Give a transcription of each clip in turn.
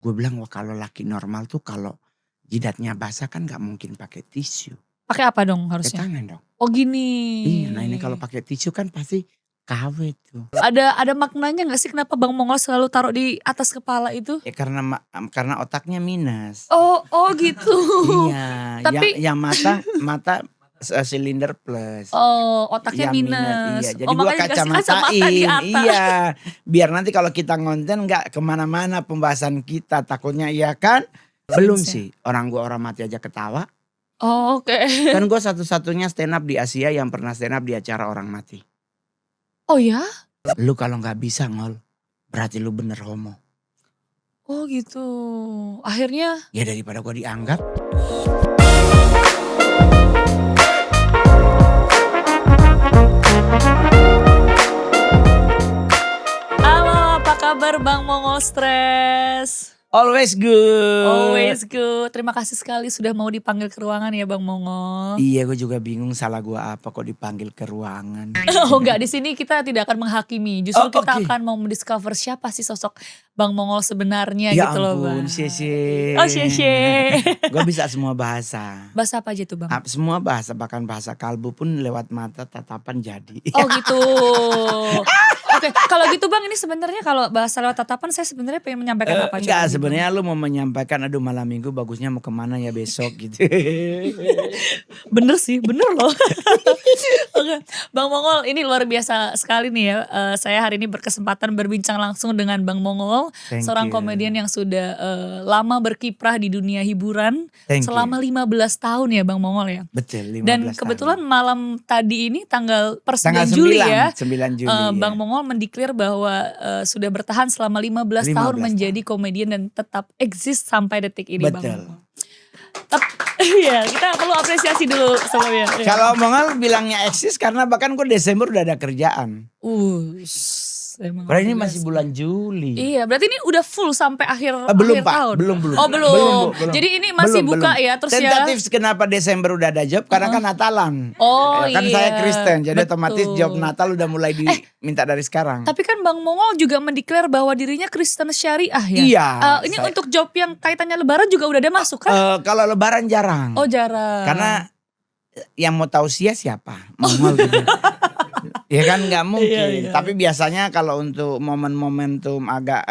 Gue bilang, wah kalau laki normal tuh kalau jidatnya basah kan nggak mungkin pakai tisu, Pakai apa dong pakai harusnya? tangan dong. Oh gini. Iya, nah ini kalau pakai tisu kan pasti KW tuh. Ada maknanya nggak sih kenapa Bang Mongol selalu taruh di atas kepala itu? Ya karena otaknya minus. Oh gitu. Iya, Tapi yang mata silinder plus. otaknya Yang minus, minus. iya. Jadi Oh gua makanya dikasih kacamata di kacamatain, atas. iya. Biar nanti kalau kita ngonten nggak kemana-mana pembahasan kita, takutnya iya kan? Belum Serius ya? sih, orang mati aja ketawa. Oh, oke. Kan gue satu-satunya stand up di Asia yang pernah stand up di acara orang mati. Oh ya? Lu kalau nggak bisa ngol, berarti lu bener homo. Oh gitu. Akhirnya Ya daripada gue dianggap. halo, apa kabar Bang Mongol Stress? Always good. Always good. Terima kasih sekali sudah mau dipanggil ke ruangan ya Bang Mongol. Iya, gue juga bingung salah gue apa kok dipanggil ke ruangan. Oh enggak, di sini kita tidak akan menghakimi. Justru kita oke. akan mau mendiscover siapa sih sosok Bang Mongol sebenarnya Ya gitu loh Bang. ampun, Sye. Oh Sye. Gue bisa semua bahasa. Bahasa apa aja tuh Bang? Semua bahasa, bahkan bahasa kalbu pun lewat mata tatapan jadi. Oh gitu. Oke, kalau gitu Bang, ini sebenarnya kalau bahasa lewat tatapan saya sebenarnya pengen menyampaikan apa? Enggak, coba nih, sebenarnya lu mau menyampaikan aduh malam minggu bagusnya mau kemana ya besok gitu. Bener sih, bener loh. Oke, Bang Mongol ini luar biasa sekali nih ya. Saya hari ini berkesempatan berbincang langsung dengan Bang Mongol, Thank seorang you. komedian yang sudah lama berkiprah di dunia hiburan. Thank Selama you. 15 tahun ya Bang Mongol ya. Betul, 15 Dan tahun. kebetulan malam tadi ini tanggal 9 Tanggal 9 Juli ya. 9 Juli ya. Bang Mongol mendeklar bahwa sudah bertahan selama 15 tahun 15 menjadi komedian dan tetap eksis sampai detik ini Bang Betul. Mongol. Iya, kita perlu apresiasi dulu sebelumnya. Ya. Kalau Mongol bilangnya eksis karena bahkan gue Desember udah ada kerjaan. Emang Padahal ini jelas. masih bulan Juli. Iya, berarti ini udah full sampai akhir Belum akhir Pak, tahun. belum. Oh belum. Belum. Jadi ini masih Belum, buka belum. ya terus Tentatif ya. kenapa Desember udah ada job karena kan Natalan. Oh Ya kan iya. saya Kristen jadi betul. otomatis job Natal udah mulai diminta dari sekarang. Tapi kan Bang Mongol juga mendeklar bahwa dirinya Kristen Syariah ya. Iya. Ini untuk job yang kaitannya Lebaran juga udah ada masuk kan? Kalau Lebaran jarang. Oh jarang. Karena yang mau tahu siapa? Mongol gitu. Ya kan nggak mungkin. Iya. Tapi biasanya kalau untuk momentum agak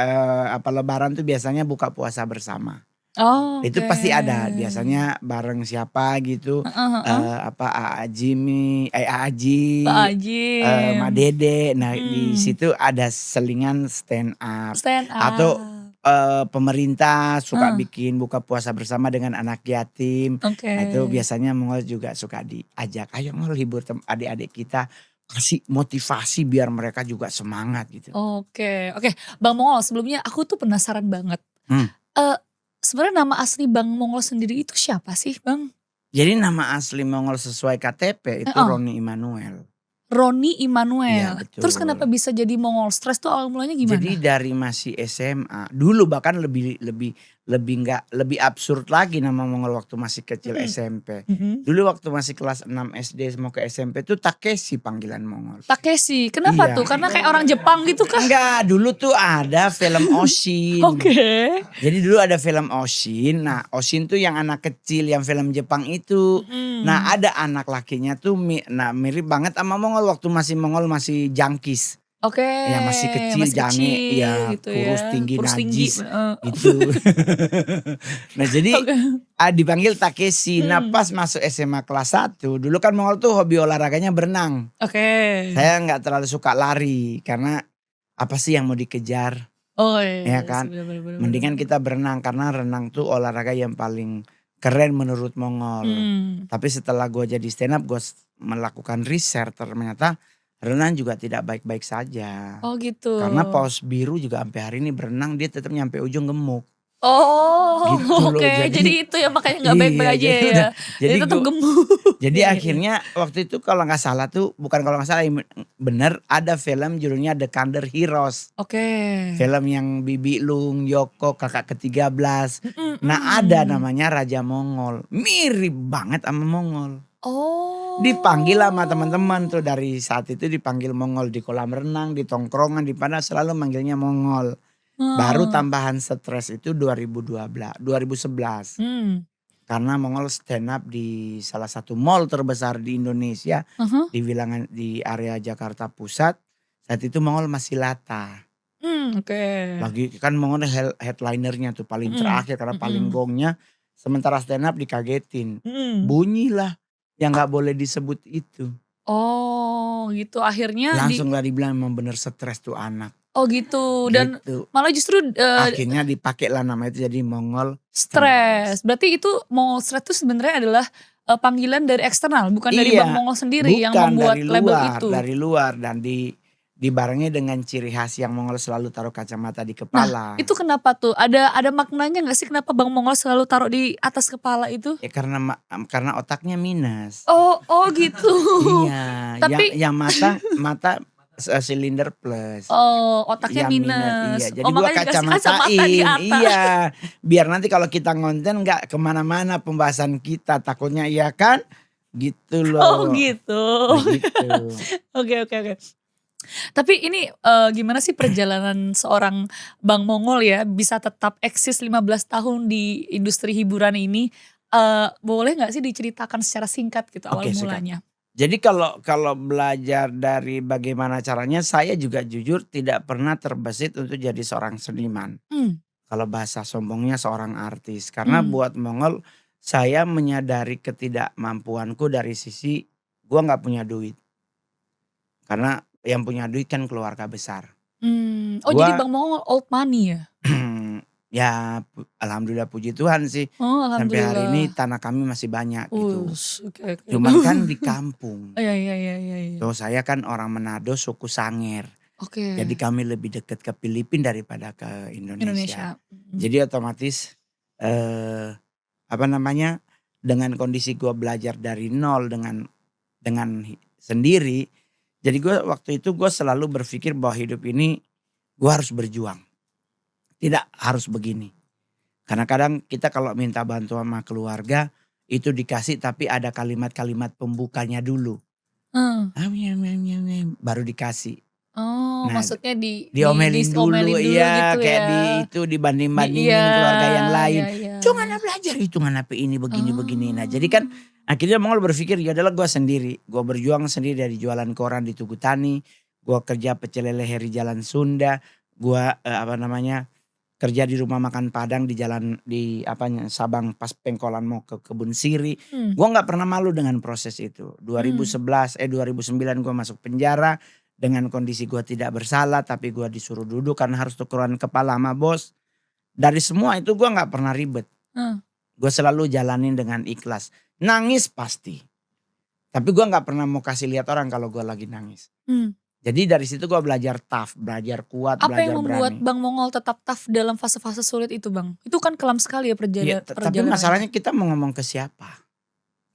Lebaran tuh biasanya buka puasa bersama. Oh, Itu oke. pasti ada. Biasanya bareng siapa gitu. Aa Jimmy, Aji, Pak Haji. Ma Dede. Nah di Hmm. situ ada selingan stand up. Stand up. Atau pemerintah suka bikin buka puasa bersama dengan anak yatim. Oke. Nah itu biasanya Mongol juga suka diajak. Ayo Mongol hibur adik-adik kita. Kasih motivasi biar mereka juga semangat gitu. Oke. Bang Mongol sebelumnya aku tuh penasaran banget. Sebenarnya nama asli Bang Mongol sendiri itu siapa sih Bang? Jadi nama asli Mongol sesuai KTP itu Roni Immanuel. Roni Immanuel. Iya, betul. Terus kenapa bisa jadi Mongol Stress tuh awal mulanya gimana? Jadi dari masih SMA, dulu bahkan lebih absurd lagi nama Mongol waktu masih kecil SMP. Dulu waktu masih kelas 6 SD mau ke SMP tuh Takeshi panggilan Mongol. Takeshi, kenapa Iya. tuh? Karena kayak orang Jepang gitu kan? Enggak, dulu tuh ada film Oshin. Oke. Jadi dulu ada film Oshin. Nah, Oshin tuh yang anak kecil yang film Jepang itu. Nah, ada anak lakinya tuh mirip banget sama Mongol waktu Mongol masih jangkis. Oke. Ya masih kecil, jange, ya gitu kurus, ya. tinggi, Kurus najis tinggi. gitu. Nah jadi dipanggil Takeshi. Nah pas masuk SMA kelas 1, dulu kan Mongol tuh hobi olahraganya berenang. Oke. Saya nggak terlalu suka lari karena apa sih yang mau dikejar? Oh iya. Ya kan? Bener. Mendingan kita berenang karena renang tuh olahraga yang paling keren menurut Mongol. Tapi setelah gue jadi stand up, gue melakukan riset ternyata renang juga tidak baik-baik saja. Oh gitu. Karena paus biru juga sampai hari ini berenang dia tetap nyampe ujung gemuk. Oh Gitu loh, oke. Jadi itu ya makanya gak Iya, baik-baik aja jadi ya. Jadi tetap gua- gemuk. Jadi Iya. akhirnya waktu itu kalau nggak salah tuh, bukan kalau nggak salah bener ada film judulnya The Thunder Heroes. Oke. Film yang Bibi Lung, Yoko, kakak ke-13. Nah ada namanya Raja Mongol. Mirip banget sama Mongol. Oh. Dipanggil sama teman-teman tuh dari saat itu dipanggil Mongol di kolam renang, di tongkrongan, di mana selalu manggilnya Mongol. Baru Oh. tambahan stres itu 2011. Hmm. Karena Mongol stand up di salah satu mall terbesar di Indonesia, Aha. di area Jakarta Pusat. Saat itu Mongol masih Lata. Oke. Lagi kan Mongol headlinernya tuh paling Mhm, terakhir karena paling mhm, gongnya. Sementara stand up dikagetin. mhm. Bunyilah yang gak boleh disebut itu. Oh gitu akhirnya Langsung lah dibilang emang bener stres tuh anak. oh gitu dan Gitu. malah justru Akhirnya dipakai lah nama itu jadi Mongol stres. Stres. Berarti itu Mongol Stres itu sebenarnya adalah panggilan dari eksternal bukan dari Bang Iya, Mongol sendiri yang bukan membuat label itu? dari luar dan dibarengi dengan ciri khas yang Mongol selalu taruh kacamata di Nah kepala. itu kenapa tuh? Ada maknanya nggak sih kenapa Bang Mongol selalu taruh di atas kepala itu? Ya karena otaknya minus. Oh gitu. Iya, Tapi yang mata silinder plus. otaknya Yang minus, iya. minus. Jadi Oh gua makanya dikasih kacamata di kacamatain, atas. iya. Biar nanti kalau kita ngonten nggak kemana-mana pembahasan kita, takutnya iya kan? Gitu Oh loh, gitu. begitu. Oke oke oke. Tapi ini gimana sih perjalanan seorang Bang Mongol ya bisa tetap eksis 15 tahun di industri hiburan ini? Boleh nggak sih diceritakan secara singkat gitu awal Oke, sikat. mulanya? Jadi kalau belajar dari bagaimana caranya, saya juga jujur tidak pernah terbesit untuk jadi seorang seniman. Mmm, Kalau bahasa sombongnya seorang artis. Karena mmm, buat Mongol, saya menyadari ketidakmampuanku dari sisi gua nggak punya duit. Karena yang punya duit kan keluarga besar. Oh jadi Gua Bang Mongol old money ya? ya alhamdulillah puji Tuhan sih, Oh sampai hari ini alhamdulillah. tanah kami masih banyak gitu. Oke oke. Cuman kan di kampung. Iya iya iya iya iya. Tuh saya kan orang Manado suku Sangir. Jadi Oke, kami lebih dekat ke Filipina daripada ke Indonesia. Indonesia. Mhm. Jadi otomatis eh apa namanya, dengan kondisi gua belajar dari nol dengan sendiri, jadi gua waktu itu gua selalu berpikir bahwa hidup ini gua harus berjuang, tidak harus begini. Karena kadang kita kalau minta bantuan sama keluarga, itu dikasih tapi ada kalimat-kalimat pembukanya dulu. Heeh. Baru dikasih. Oh Nah, maksudnya diomelin dulu, diomelin dulu gitu iya, kayak ya? Iya dibanding-bandingin keluarga yang iya lain. iya. "Itu ngana belajar, itu ngana ini begini." Nah, jadi kan Oh. akhirnya Mongol berpikir, ya adalah gua sendiri. Gua berjuang sendiri dari jualan koran di Tugu Tani, gua kerja pecel lele Heri Jalan Sunda, gua, apa namanya, kerja di rumah makan Padang di jalan di apanya, Sabang pas pengkolan mau ke Kebun Siri. Mmm, Gua nggak pernah malu dengan proses itu. mmm. 2009 gua masuk penjara dengan kondisi gua tidak bersalah tapi gua disuruh duduk karena harus tukeran kepala sama bos. Dari semua itu gua nggak pernah ribet. Heeh. Gua selalu jalanin dengan ikhlas. Nangis pasti, tapi gua nggak pernah mau kasih lihat orang kalau gua lagi nangis. Mmm. Jadi dari situ gua belajar tough, belajar kuat, Apa belajar yang membuat berani. Bang Mongol tetap tough dalam fase-fase sulit itu Bang? Itu kan kelam sekali ya Ya, tapi perjalanannya. masalahnya kita mau ngomong ke siapa?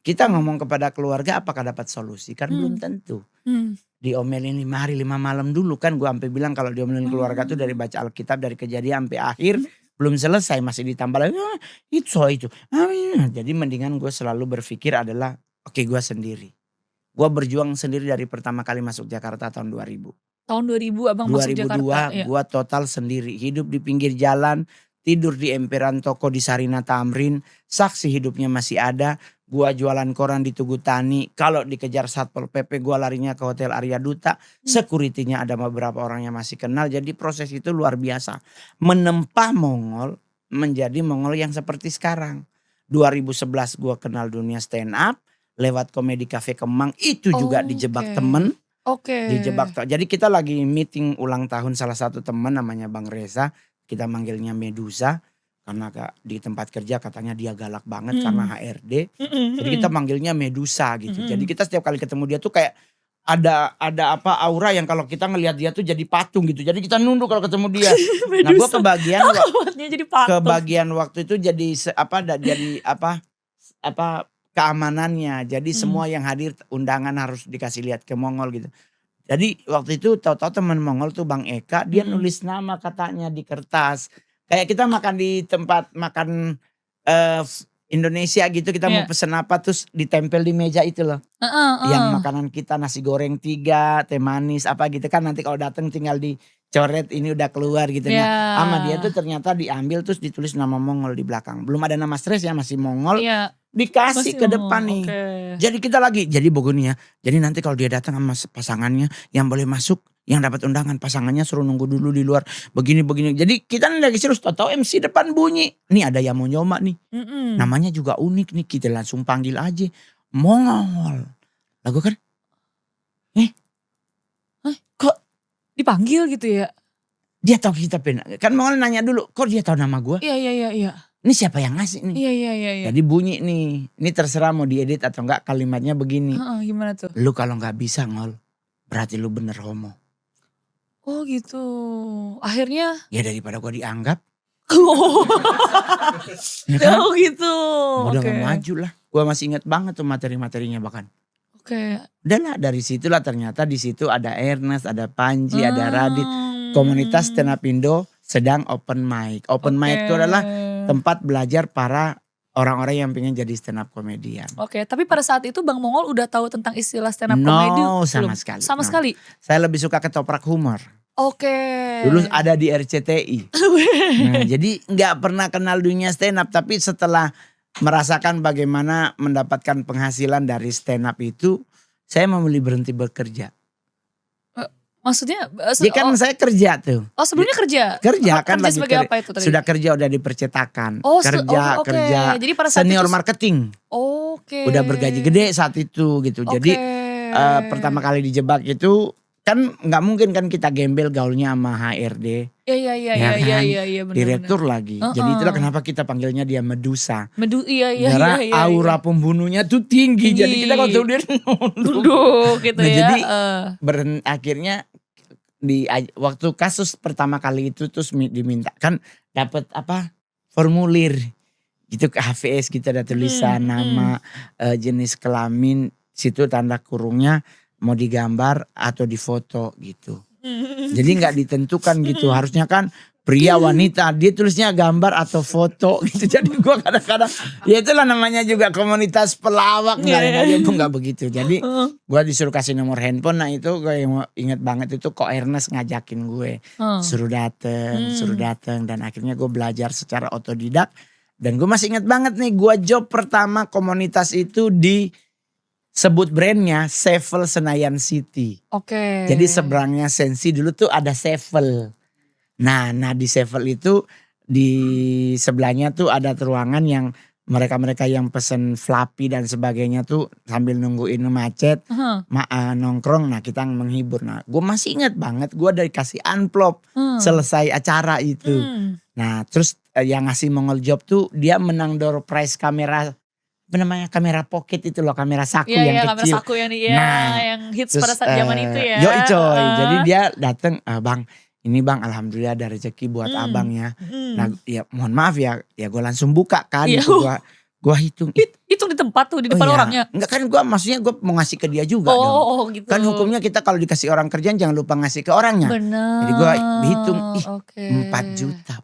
Kita ngomong kepada keluarga apakah dapat solusi? Kan belum Mmm, tentu. mmm. Diomelin 5 hari 5 malam dulu kan gua sampai bilang kalau diomelin keluarga tuh dari Oh. baca Alkitab dari kejadian sampai akhir belum selesai masih ditambah lagi, "Ah, itu soal itu." Jadi mendingan gue selalu berpikir adalah oke gua sendiri. Gua berjuang sendiri dari pertama kali masuk Jakarta tahun 2000. Tahun 2000 Abang masuk Jakarta? 2002 Iya. gua total sendiri, hidup di pinggir jalan, tidur di emperan toko di Sarina Tamrin, saksi hidupnya masih ada. Gua jualan koran di Tugu Tani, kalau dikejar Satpol PP gua larinya ke Hotel Arya Duta, Mmm, security-nya ada beberapa orang yang masih kenal. Jadi proses itu luar biasa. Menempah Mongol menjadi Mongol yang seperti sekarang. 2011 gua kenal dunia stand up, lewat Komedi Cafe Kemang, itu juga dijebak oke. temen. Oke. Jadi kita lagi meeting ulang tahun salah satu teman namanya Bang Reza, kita manggilnya Medusa karena di tempat kerja katanya dia galak banget karena Mhm. HRD. Mhm Jadi kita mhm. manggilnya Medusa gitu. Jadi Mhm. kita setiap kali ketemu dia tuh kayak ada apa aura yang kalau kita ngelihat dia tuh jadi patung gitu. Jadi kita nunduk kalau ketemu dia. Nah, gua Medusa. Kawatnya jadi patung. kebagian waktu itu jadi jadi apa keamanannya. Jadi Mmm, semua yang hadir undangan harus dikasih lihat ke Mongol gitu. Jadi waktu itu tahu-tahu teman Mongol tuh Bang Eka, dia mhm. nulis nama katanya di kertas. Kayak kita makan di tempat makan Indonesia gitu, kita mau Iya. pesen apa terus ditempel di meja itu loh. Heeh Yang heeh. makanan kita nasi goreng 3, teh manis apa gitu kan nanti kalau datang tinggal coret ini udah keluar gitu. Iya. Nah sama dia tuh ternyata diambil terus ditulis nama Mongol di belakang. Belum ada nama Stress ya, masih Mongol. Iya. Dikasih Masih ke depan nih. oke. Jadi kita lagi, jadi begini ya. Jadi nanti kalau dia datang sama pasangannya yang boleh masuk, yang dapat undangan, pasangannya suruh nunggu dulu di luar. Begini-begini. Jadi kita nih lagi serius, tahu MC depan bunyi. Nih ada yang mau nyoba nih. Namanya juga unik nih, kita langsung panggil aja. Mongol. Lagu kan, kok Dipanggil gitu ya? dia tahu kita kan Mongol nanya dulu, kok dia tahu nama gue? Iya. Ini siapa yang ngasih nih? Iya. Jadi bunyi nih, ini terserah mau diedit atau enggak, kalimatnya begini. Gimana tuh? Lu kalau nggak bisa ngol, berarti lu bener homo. Oh gitu. Akhirnya? Ya daripada gua dianggap. Ya kan? Oh gitu. Udah Oke. gak maju lah. Gua masih inget banget tuh materi-materinya bahkan. Oke. Udahlah dari situlah ternyata di situ ada Ernest, ada Panji, ada Radit. Komunitas Stand Up Indo sedang open mic. Open mic itu adalah tempat belajar para orang-orang yang pengen jadi stand up komedian. Oke, tapi pada saat itu Bang Mongol udah tahu tentang istilah stand up No, comedy sama belum? sekali. Sama No. sekali? Saya lebih suka ketoprak humor. Oke. Dulu ada di RCTI. Nah, jadi nggak pernah kenal dunia stand up, tapi setelah merasakan bagaimana mendapatkan penghasilan dari stand up itu, saya memilih berhenti bekerja. Maksudnya? Jadi kan saya kerja tuh. Oh sebelumnya kerja? Kerja kan kerja lagi sebagai apa itu tadi? sudah kerja udah di percetakan. Oh, kerja. oke. Jadi pada saat Senior itu, marketing. Oke. Udah bergaji gede saat itu gitu. Jadi pertama kali dijebak itu kan nggak mungkin kan kita gembel gaulnya sama HRD. Iya benar. Direktur lagi. Jadi itulah kenapa kita panggilnya dia Medusa. Iya. Karena aura pembunuhnya tuh tinggi. Jadi kita kalau dia duduk gitu nah, ya. Jadi akhirnya di waktu kasus pertama kali itu terus diminta kan dapat apa formulir gitu ke HVS, kita ada tulisan nama, jenis kelamin, situ tanda kurungnya mau digambar atau difoto gitu. Jadi nggak ditentukan gitu, harusnya kan pria wanita, dia tulisnya gambar atau foto gitu. Jadi gua kadang-kadang ya itulah namanya juga komunitas pelawak, dia pun nggak begitu. Jadi gua disuruh kasih nomor handphone. Nah itu gue inget banget itu kok Ernest ngajakin gue suruh dateng dan akhirnya gue belajar secara otodidak. Dan gue masih inget banget nih, gue job pertama komunitas itu di sebut brandnya Sevel Senayan City. Oke. Jadi seberangnya Sensi dulu tuh ada Sevel. Nah di Sevel itu di sebelahnya tuh ada ruangan yang mereka yang pesen flappy dan sebagainya tuh sambil nungguin macet, nongkrong. Nah kita menghibur. Nah gue masih inget banget, gue dari kasih amplop selesai acara itu. Nah terus yang ngasih Mongol job tuh dia menang door prize kamera, apa namanya, kamera pocket itu loh, kamera saku yang kecil. Kamera saku yang yang hits terus, pada saat zaman itu ya. Yoi coy, jadi dia dateng, bang ini bang alhamdulillah ada rezeki buat abang ya. Nah ya mohon maaf ya gue langsung buka kan. Gue hitung. Hitung di tempat tuh di depan orangnya. Enggak kan maksudnya gue mau ngasih ke dia juga dong. Gitu. Kan hukumnya kita kalau dikasih orang kerjaan jangan lupa ngasih ke orangnya. Benar. Jadi gue hitung 4 juta.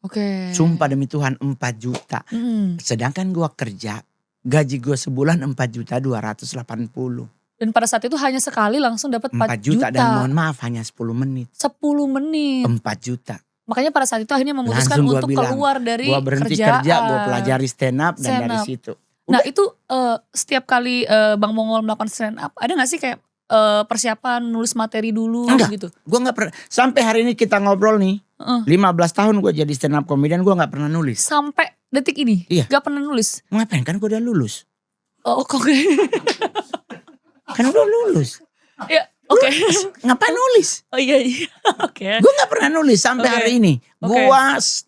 Oke. Sumpah demi Tuhan 4 juta. Sedangkan gue kerja gaji gue sebulan 4.280.000. Dan pada saat itu hanya sekali langsung dapat 4 juta. Dan mohon maaf hanya 10 menit. 10 menit. 4 juta. Makanya pada saat itu akhirnya memutuskan langsung untuk keluar dari gua berhenti kerjaan. kerja, gue pelajari stand up dan dari situ. Nah itu setiap kali Bang Mongol melakukan stand up, ada gak sih kayak persiapan nulis materi dulu? Enggak, gitu? Gue gak pernah. Sampai hari ini kita ngobrol nih, 15 tahun gue jadi stand up comedian, gue gak pernah nulis. Sampai detik ini? Iya. Gak pernah nulis? Ngapain, kan gue udah lulus. Oh kok Kan udah lulus. Ya oke. Ngapain nulis? Oh iya oke. Gue gak pernah nulis sampai hari ini. Gue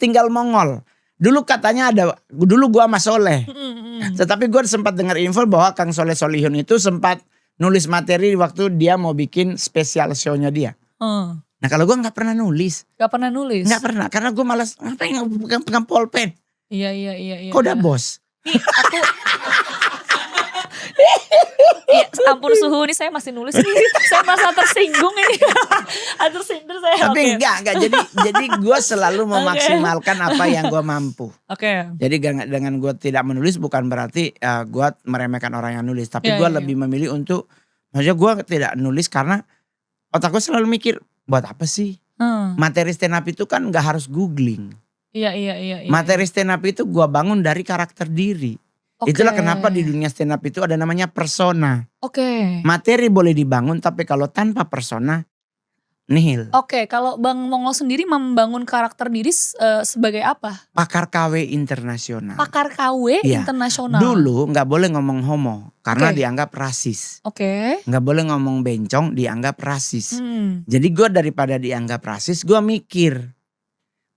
tinggal Mongol. Dulu katanya dulu gue sama Soleh. Tetapi gue sempat dengar info bahwa Kang Soleh Solihun itu sempat nulis materi waktu dia mau bikin spesial show-nya dia. Nah kalau gue gak pernah nulis. Gak pernah nulis? Gak pernah, karena gue malas ngapain pegang pulpen. Iya. Kok udah bos? Nih aku ya, ampun suhu nih saya masih nulis nih. Saya merasa tersinggung ini. Tersindir saya. Tapi enggak. Jadi gue selalu memaksimalkan apa yang gue mampu. Oke. Jadi dengan gue tidak menulis bukan berarti gue meremehkan orang yang nulis. Tapi gue lebih memilih untuk, maksudnya gue tidak nulis karena otak gue selalu mikir, buat apa sih? Materi stand up itu kan gak harus googling. Iya. Materi stand up itu gue bangun dari karakter diri. Itulah kenapa di dunia stand up itu ada namanya persona. Materi boleh dibangun tapi kalau tanpa persona nihil. Kalau Bang Mongol sendiri membangun karakter diri sebagai apa? Pakar KW internasional. Pakar KW internasional. Dulu gak boleh ngomong homo karena dianggap rasis. Gak boleh ngomong bencong dianggap rasis. Jadi gue daripada dianggap rasis gue mikir.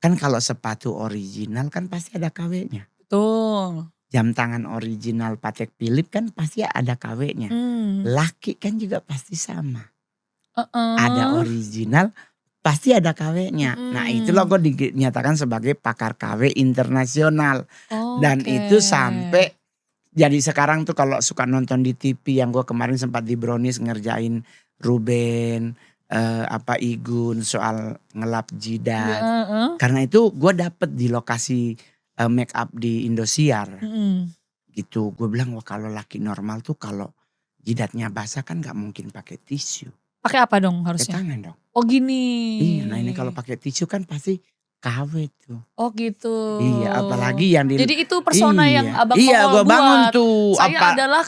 Kan kalau sepatu original kan pasti ada KW-nya. Betul. Jam tangan original Patek Philippe kan pasti ada KW-nya. Laki kan juga pasti sama. Ada original pasti ada KW-nya. Nah itulah gue dinyatakan sebagai pakar KW internasional. Dan itu sampai jadi sekarang tuh kalau suka nonton di TV yang gue kemarin sempat di Brownies ngerjain Ruben, Igun soal ngelap jidat. Karena itu gue dapet di lokasi make up di Indosiar. Gitu gue bilang wah kalau laki normal tuh kalau jidatnya basah kan gak mungkin pakai tisu. Pakai apa dong harusnya? Pakai tangan dong. Oh gini. Iya, nah ini kalau pakai tisu kan pasti KW tuh. Oh gitu. Iya, apalagi yang di. Jadi itu persona yang Abang Mongol buat. Bangun tuh. Saya adalah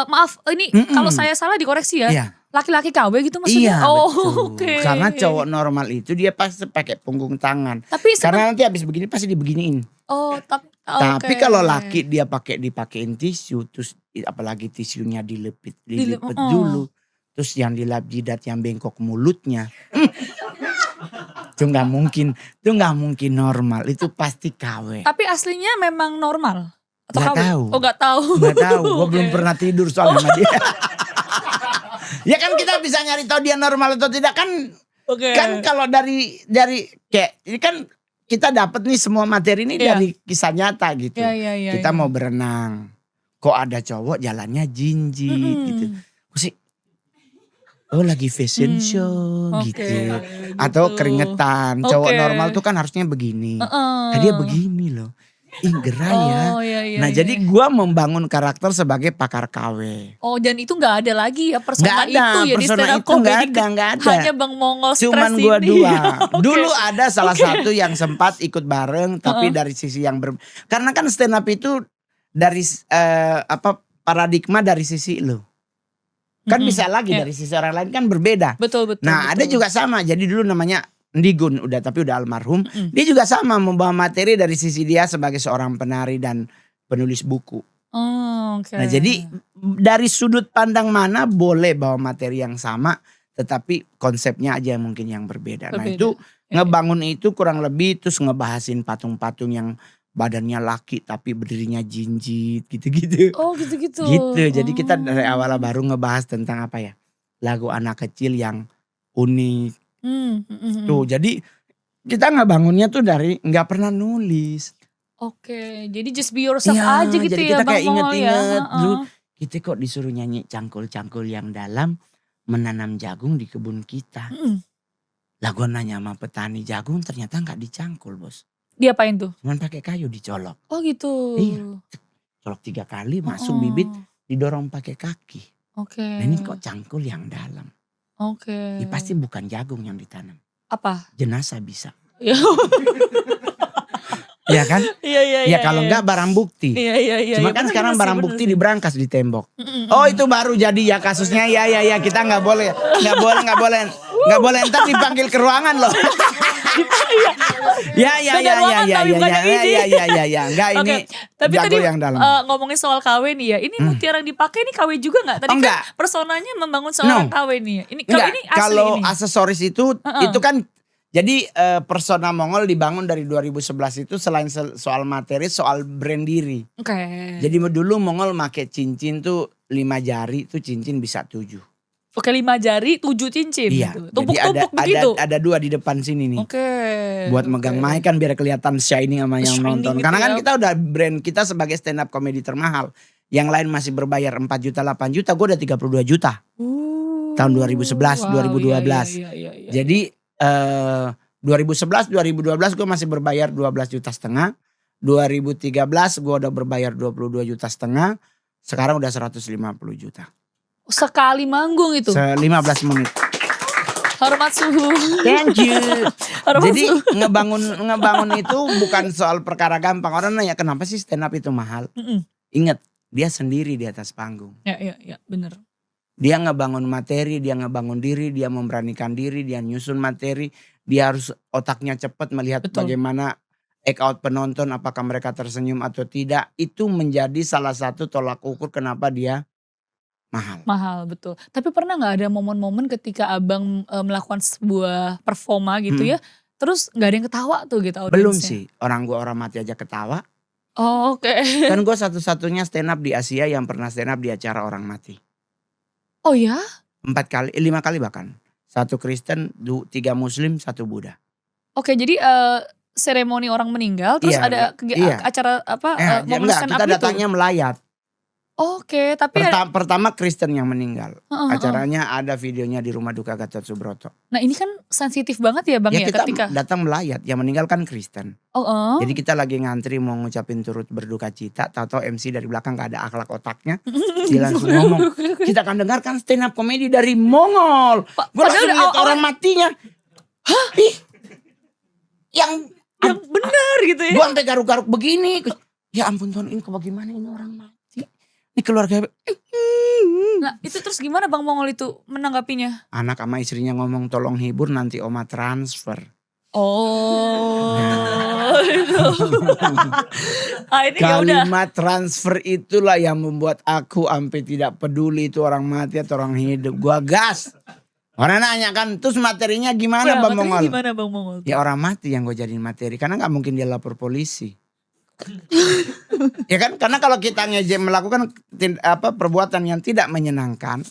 maaf ini kalau saya salah dikoreksi ya. Iya. Laki-laki KW gitu maksudnya? Iya, oke. Karena cowok normal itu dia pasti pakai punggung tangan. Karena nanti habis begini pasti dibeginiin. Tapi kalau laki dia dipakein tisu, terus apalagi tisunya dilipet dulu. Terus yang dilap jidat yang bengkok mulutnya. Itu gak mungkin normal. Itu pasti KW. Tapi aslinya memang normal? Atau gak KW? tahu. Oh gak tahu. Gak tahu. Gue belum pernah tidur soalnya sama dia. Ya kan kita bisa nyari tahu dia normal atau tidak kan. Kan kalau dari kayak ini kan kita dapat nih semua materi ini dari kisah nyata gitu. Kita mau berenang. Kok ada cowok jalannya jinjit gitu. Oh lagi fashion show gitu. Atau keringetan. Cowok normal tuh kan harusnya begini. Nah, dia begini loh. Gerah ya. Nah jadi gue membangun karakter sebagai pakar KW. Oh dan itu gak ada lagi ya persona itu ya di stand up comedy. Gak ada. Hanya Bang Mongol stres ini. Cuman gue dua. Dulu ada salah satu yang sempat ikut bareng. Tapi dari sisi yang karena kan stand up itu dari paradigma dari sisi lo. Kan bisa lagi dari sisi orang lain kan berbeda. Betul. Nah ada juga sama. Jadi dulu namanya Ndigun tapi udah almarhum. Dia juga sama membawa materi dari sisi dia sebagai seorang penari dan penulis buku. Nah jadi dari sudut pandang mana boleh bawa materi yang sama. Tetapi konsepnya aja mungkin yang berbeda. Nah itu ngebangun itu kurang lebih terus ngebahasin patung-patung yang badannya laki tapi berdirinya jinjit gitu-gitu. Oh gitu-gitu. Gitu. Jadi kita dari awal baru ngebahas tentang apa ya? Lagu anak kecil yang unik. Tuh jadi kita ngebangunnya tuh dari nggak pernah nulis. Jadi just be yourself aja gitu jadi ya kita kayak Bang Mongol inget-inget dulu. Kita kok disuruh nyanyi cangkul-cangkul yang dalam menanam jagung di kebun kita. Lah gue nanya sama petani jagung ternyata nggak dicangkul bos. Diapain tuh? Cuman pakai kayu dicolok. Oh gitu. Iya. Colok 3 kali masuk bibit didorong pakai kaki. Nah ini kok cangkul yang dalam. Ya, pasti bukan jagung yang ditanam. Apa? Jenazah bisa. Iya kan? Iya. Kalau enggak barang bukti. Iya. Cuma kan sekarang barang bukti di berangkas di tembok. Oh itu baru jadi ya kasusnya. Ya kita nggak boleh. Nggak boleh ntar dipanggil ke ruangan loh. Ya. Enggak ini. Tapi tadi yang dalam. Ngomongin soal KW nih ya. Ini mutiara yang dipakai ini KW juga nggak? Tadi kan personanya membangun seorang KW nih ya. Ini KW ini asli kalau ini. aksesoris itu kan. Jadi persona Mongol dibangun dari 2011 itu selain soal materi, soal brand diri. Jadi dulu Mongol make cincin tuh 5 jari tuh cincin bisa 7. 5 jari 7 cincin. Iya. Gitu. Tumpuk-tumpuk begitu. Ada 2 di depan sini nih. Buat megang mic kan biar kelihatan shining sama yang nonton. Karena kan kita udah brand kita sebagai stand up comedy termahal. Yang lain masih berbayar 4 juta 8 juta, gue udah 32 juta. Tahun 2011, 2012. Jadi 2011, 2012 gue masih berbayar 12,5 juta. 2013 gue udah berbayar 22,5 juta. Sekarang udah 150 juta. Sekali manggung itu? 15 menit. Hormat suhu. Thank you. Hormat Jadi suhu. ngebangun itu bukan soal perkara gampang. Orang nanya kenapa sih stand up itu mahal? Mm-mm. Ingat, dia sendiri di atas panggung. Ya bener. Dia ngebangun materi, dia ngebangun diri, dia memberanikan diri, dia nyusun materi. Dia harus otaknya cepat melihat Betul. bagaimana act out penonton, apakah mereka tersenyum atau tidak. Itu menjadi salah satu tolak ukur kenapa dia mahal. Mahal, betul. Tapi pernah gak ada momen-momen ketika abang melakukan sebuah performa gitu ya, terus gak ada yang ketawa tuh gitu audiensnya? Belum sih, orang mati aja ketawa. Oh, oke. Kan gue satu-satunya stand up di Asia yang pernah stand up di acara orang mati. Oh ya? 5 kali bahkan. 1 Kristen, 3 Muslim, 1 Buddha. Oke, jadi seremoni orang meninggal terus Iya, ada iya. acara momen Enggak, stand up kita gitu? datangnya melayat. Oke, tapi Pertama Kristen yang meninggal. Heeh. Acaranya ada videonya di Rumah Duka Gatot Subroto. Nah ini kan sensitif banget ya Bang ya, kita ketika datang melayat, yang meninggal kan Kristen. Jadi kita lagi ngantri mau ngucapin turut berduka cita, tahu-tahu MC dari belakang gak ada akhlak otaknya. Dia langsung ngomong, kita akan dengarkan stand up komedi dari Mongol. Gue langsung lihat orang matinya. Hah? Ih, yang benar gitu ya. gue sampai garuk-garuk begini. Ya ampun Tuhan, ini bagaimana ini orang mati. Ini keluarga. Nah itu terus gimana Bang Mongol itu menanggapinya? Anak sama istrinya ngomong tolong hibur nanti oma transfer. Oh itu. Ini ya udah. Kalimat transfer itulah yang membuat aku sampai tidak peduli itu orang mati atau orang hidup. Gua gas. Orang nanya kan, terus materinya gimana Bang Mongol? Gimana Bang Mongol? Ya orang mati yang gue jadiin materi, karena gak mungkin dia lapor polisi. Ya kan, karena kalau kita melakukan perbuatan yang tidak menyenangkan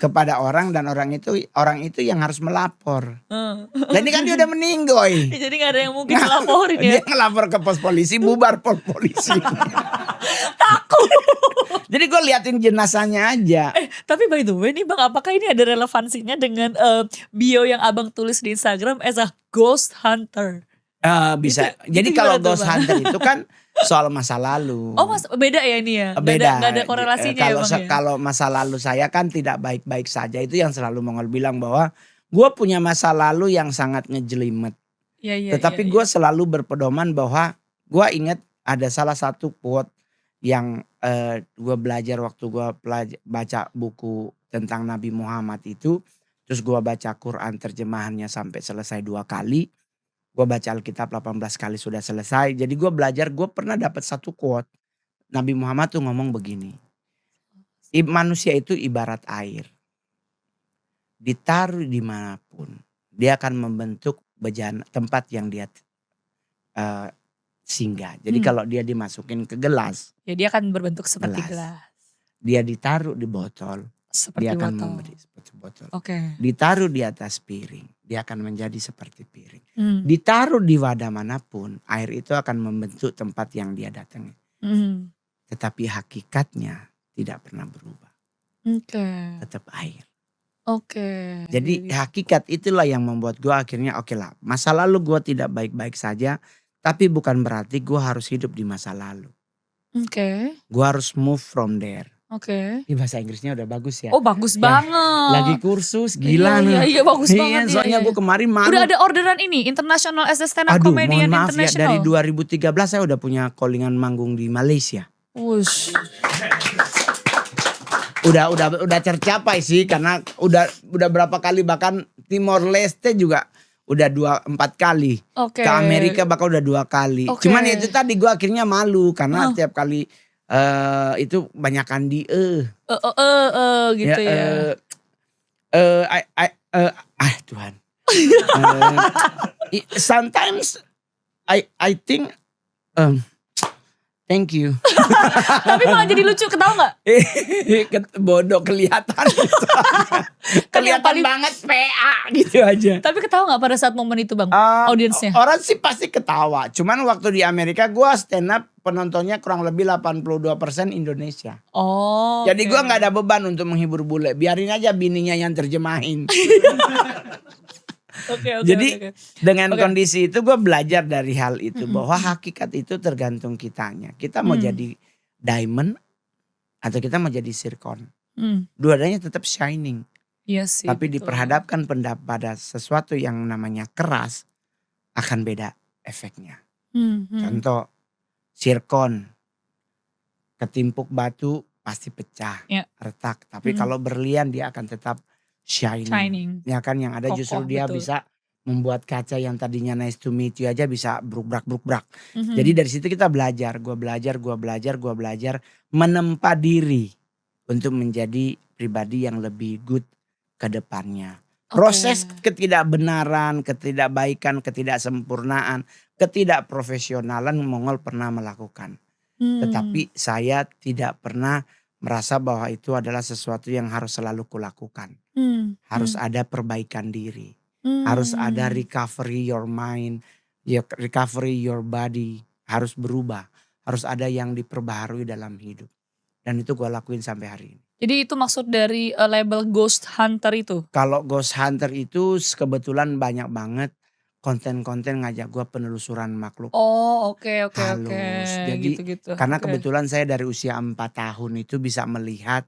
kepada orang dan orang itu yang harus melapor. Dan ini kan dia udah meninggoy. Jadi gak ada yang mungkin ngelaporin ya. Dia ngelapor ke pos polisi, bubar pos polisi. Takut. Jadi gue liatin jenazahnya aja. Tapi by the way nih Bang, apakah ini ada relevansinya dengan bio yang Abang tulis di Instagram as a ghost hunter? Bisa. Itu Jadi gimana kalau tuh, ghost Bang? hunter itu kan soal masa lalu. Oh beda ya ini ya? Beda. Gak ada korelasinya ya Bang ya? Kalau masa lalu saya kan tidak baik-baik saja. Itu yang selalu Mongol bilang bahwa gue punya masa lalu yang sangat ngejelimet. Tetapi gue selalu berpedoman bahwa gue ingat ada salah satu quote yang gue belajar waktu gue baca buku tentang Nabi Muhammad itu. Terus gue baca Quran terjemahannya sampai selesai 2 kali. Gue baca Alkitab 18 kali sudah selesai. Jadi gue belajar, gue pernah dapat satu quote. Nabi Muhammad tuh ngomong begini. Manusia itu ibarat air. Ditaruh dimanapun. Dia akan membentuk tempat yang dia singgah. Jadi kalau dia dimasukin ke gelas. Ya dia akan berbentuk seperti gelas. Dia ditaruh di botol. Seperti dia akan botol. memberi seperti botol. Oke. Ditaruh di atas piring. Dia akan menjadi seperti piring. Ditaruh di wadah manapun, air itu akan membentuk tempat yang dia datangi. Tetapi hakikatnya tidak pernah berubah. Tetap air. Jadi hakikat itulah yang membuat gue akhirnya oke lah. Masa lalu gue tidak baik-baik saja. Tapi bukan berarti gue harus hidup di masa lalu. Gue harus move from there. Ini bahasa Inggrisnya udah bagus ya. Oh bagus banget. Lagi kursus gila nih. Iya bagus banget. Soalnya gue kemarin malu. Udah ada orderan ini International as a Stand Up Comedian mohon maaf International. ya, dari 2013 saya udah punya callingan manggung di Malaysia. Wush. Udah tercapai sih, karena udah berapa kali, bahkan Timor Leste juga udah 4 kali. Ke Amerika bahkan udah 2 kali. Cuman itu tadi gue akhirnya malu karena tiap kali itu banyakan gitu ya. Tuhan. Sometimes I think thank you. Tapi malah jadi lucu, ketawa gak? Bodoh kelihatan. Kelihatan banget PA gitu aja. Tapi ketawa gak pada saat momen itu Bang? Audiensnya? Orang sih pasti ketawa. Cuman waktu di Amerika gue stand up penontonnya kurang lebih 82% Indonesia. Jadi gue gak ada beban untuk menghibur bule. Biarin aja bininya yang terjemahin. Jadi dengan kondisi itu gue belajar dari hal itu. Bahwa hakikat itu tergantung kitanya. Kita mau jadi diamond atau kita mau jadi zircon. Dua-duanya tetap shining. Iya sih, Tapi betul. diperhadapkan pada sesuatu yang namanya keras, akan beda efeknya. Contoh, sirkon, ketimpuk batu pasti pecah, Ya. retak. Tapi kalau berlian dia akan tetap shining. Shining. Ya kan, yang ada justru Kokoh, dia betul. bisa membuat kaca yang tadinya nice to meet you aja bisa bruk-brak. Mhm. Jadi dari situ kita belajar, gue belajar menempa diri untuk menjadi pribadi yang lebih good ke depannya. Proses ketidakbenaran, ketidakbaikan, ketidaksempurnaan, ketidakprofesionalan Mongol pernah melakukan. Tetapi saya tidak pernah merasa bahwa itu adalah sesuatu yang harus selalu kulakukan. Harus ada perbaikan diri. Harus ada recovery your mind, recovery your body. Harus berubah. Harus ada yang diperbaharui dalam hidup. Dan itu gue lakuin sampai hari ini. Jadi itu maksud dari label ghost hunter itu? Kalau ghost hunter itu kebetulan banyak banget konten-konten ngajak gue penelusuran makhluk Oh, oke. halus. Jadi Gitu-gitu. karena Oke. kebetulan saya dari usia 4 tahun itu bisa melihat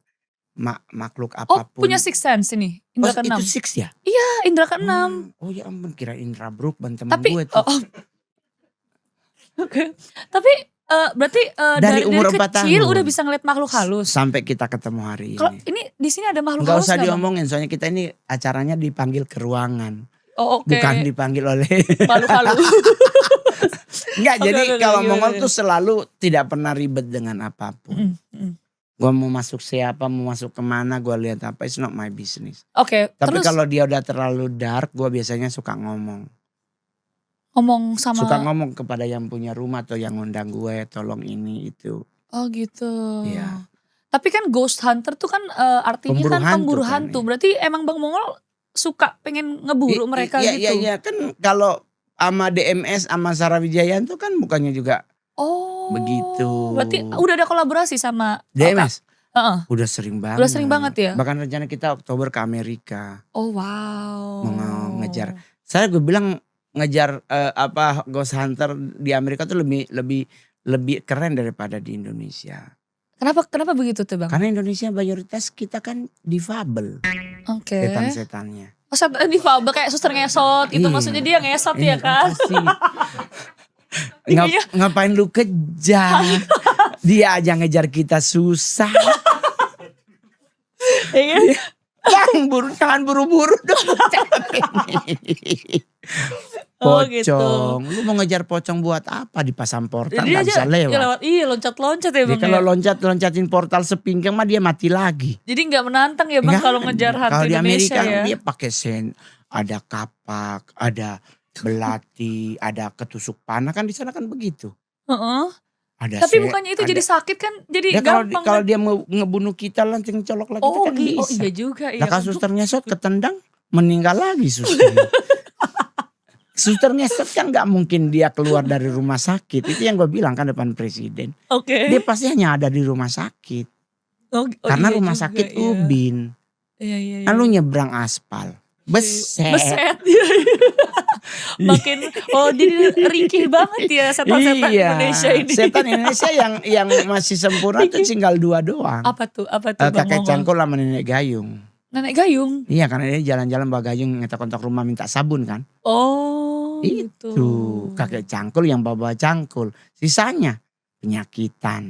makhluk Oh, apapun. punya sixth sense ini, Oh, indra keenam. itu six ya? Iya, indra keenam. Oh ya ampun, kira Indra Brookman teman Tapi gue tuh. Oke. Tapi berarti Dari dari umur 4 kecil tahun. udah bisa ngeliat makhluk halus. Sampai kita ketemu hari Kalau ini. ini di sini ada makhluk Enggak halus usah nggak, Bang? diomongin, soalnya kita ini acaranya dipanggil ke ruangan. Oh, oke. Bukan dipanggil oleh Makhluk halus. Enggak, Oke, jadi oke, kalau gimana, Mongol gimana? tuh selalu tidak pernah ribet dengan apapun. Gua mau masuk siapa, mau masuk kemana, gua lihat apa, it's not my business. Oke, Tapi terus kalau dia udah terlalu dark, gua biasanya suka ngomong. ngomong sama. Suka ngomong kepada yang punya rumah atau yang ngundang gue, tolong ini itu. Oh gitu. Iya. Tapi kan ghost hunter tuh kan artinya Pemburu kan hantu pemburu kan, hantu. iya. Berarti emang Bang Mongol suka pengen ngeburu mereka gitu. Iya, kan kalau sama DMS sama Sarawijaya itu kan bukannya juga Oh. begitu. Berarti udah ada kolaborasi sama DMS. Heeh. Udah sering banget. Udah sering banget ya? Bahkan rencana kita Oktober ke Amerika. Oh wow. Mau ngejar. Saya gue bilang ngejar Ghost Hunter di Amerika tuh lebih keren daripada di Indonesia. Kenapa begitu tuh Bang? Karena Indonesia mayoritas kita kan difabel. Oke. Setan-setannya. Oh setan difabel kayak suster ngesot gitu. Iya. Maksudnya dia ngesot ya kan? Iya. Ngapain lu kejar? Dia aja ngejar kita susah. Iya. Bang, jangan buru-buru dong. Oh, Pocong. gitu. Lu mau ngejar pocong buat apa? Dipasang portal Dia gak bisa lewat. Iya loncat-loncat ya Dia Bang kalau ya. loncatin portal sepinggang mah dia mati lagi. Jadi gak menantang ya Bang Nggak kalau ada. ngejar hantu Kalau di Indonesia Amerika ya. dia pakai ada kapak, ada belati, ada ketusuk panah, kan di sana kan begitu. Heeh. Ada Tapi bukannya itu jadi sakit kan? Jadi gampang kalau kan? dia mau ngebunuh kita langsung colok lagi kita kan bisa. Oh iya juga Nah, iya. kalau suster ngesot ketendang meninggal lagi suster. Suster ngesot kan gak mungkin dia keluar dari rumah sakit. Itu yang gue bilang kan depan presiden. Oke. Dia pasti hanya ada di rumah sakit. Karena iya rumah juga, sakit iya. ubin. Iya. Lalu nyebrang aspal. Beset. Iya. Makin jadi rikih banget ya setan-setan Indonesia ini. Setan Indonesia yang masih sempurna tuh tinggal 2 doang. Apa tuh Bang Kakek Mongol? cangkul sama nenek gayung. Nenek gayung. Iya, karena dia jalan-jalan bawa gayung ngetok-ngetok rumah minta sabun kan. Oh gitu. Tuh, kakek cangkul yang bawa cangkul. Sisanya penyakitan.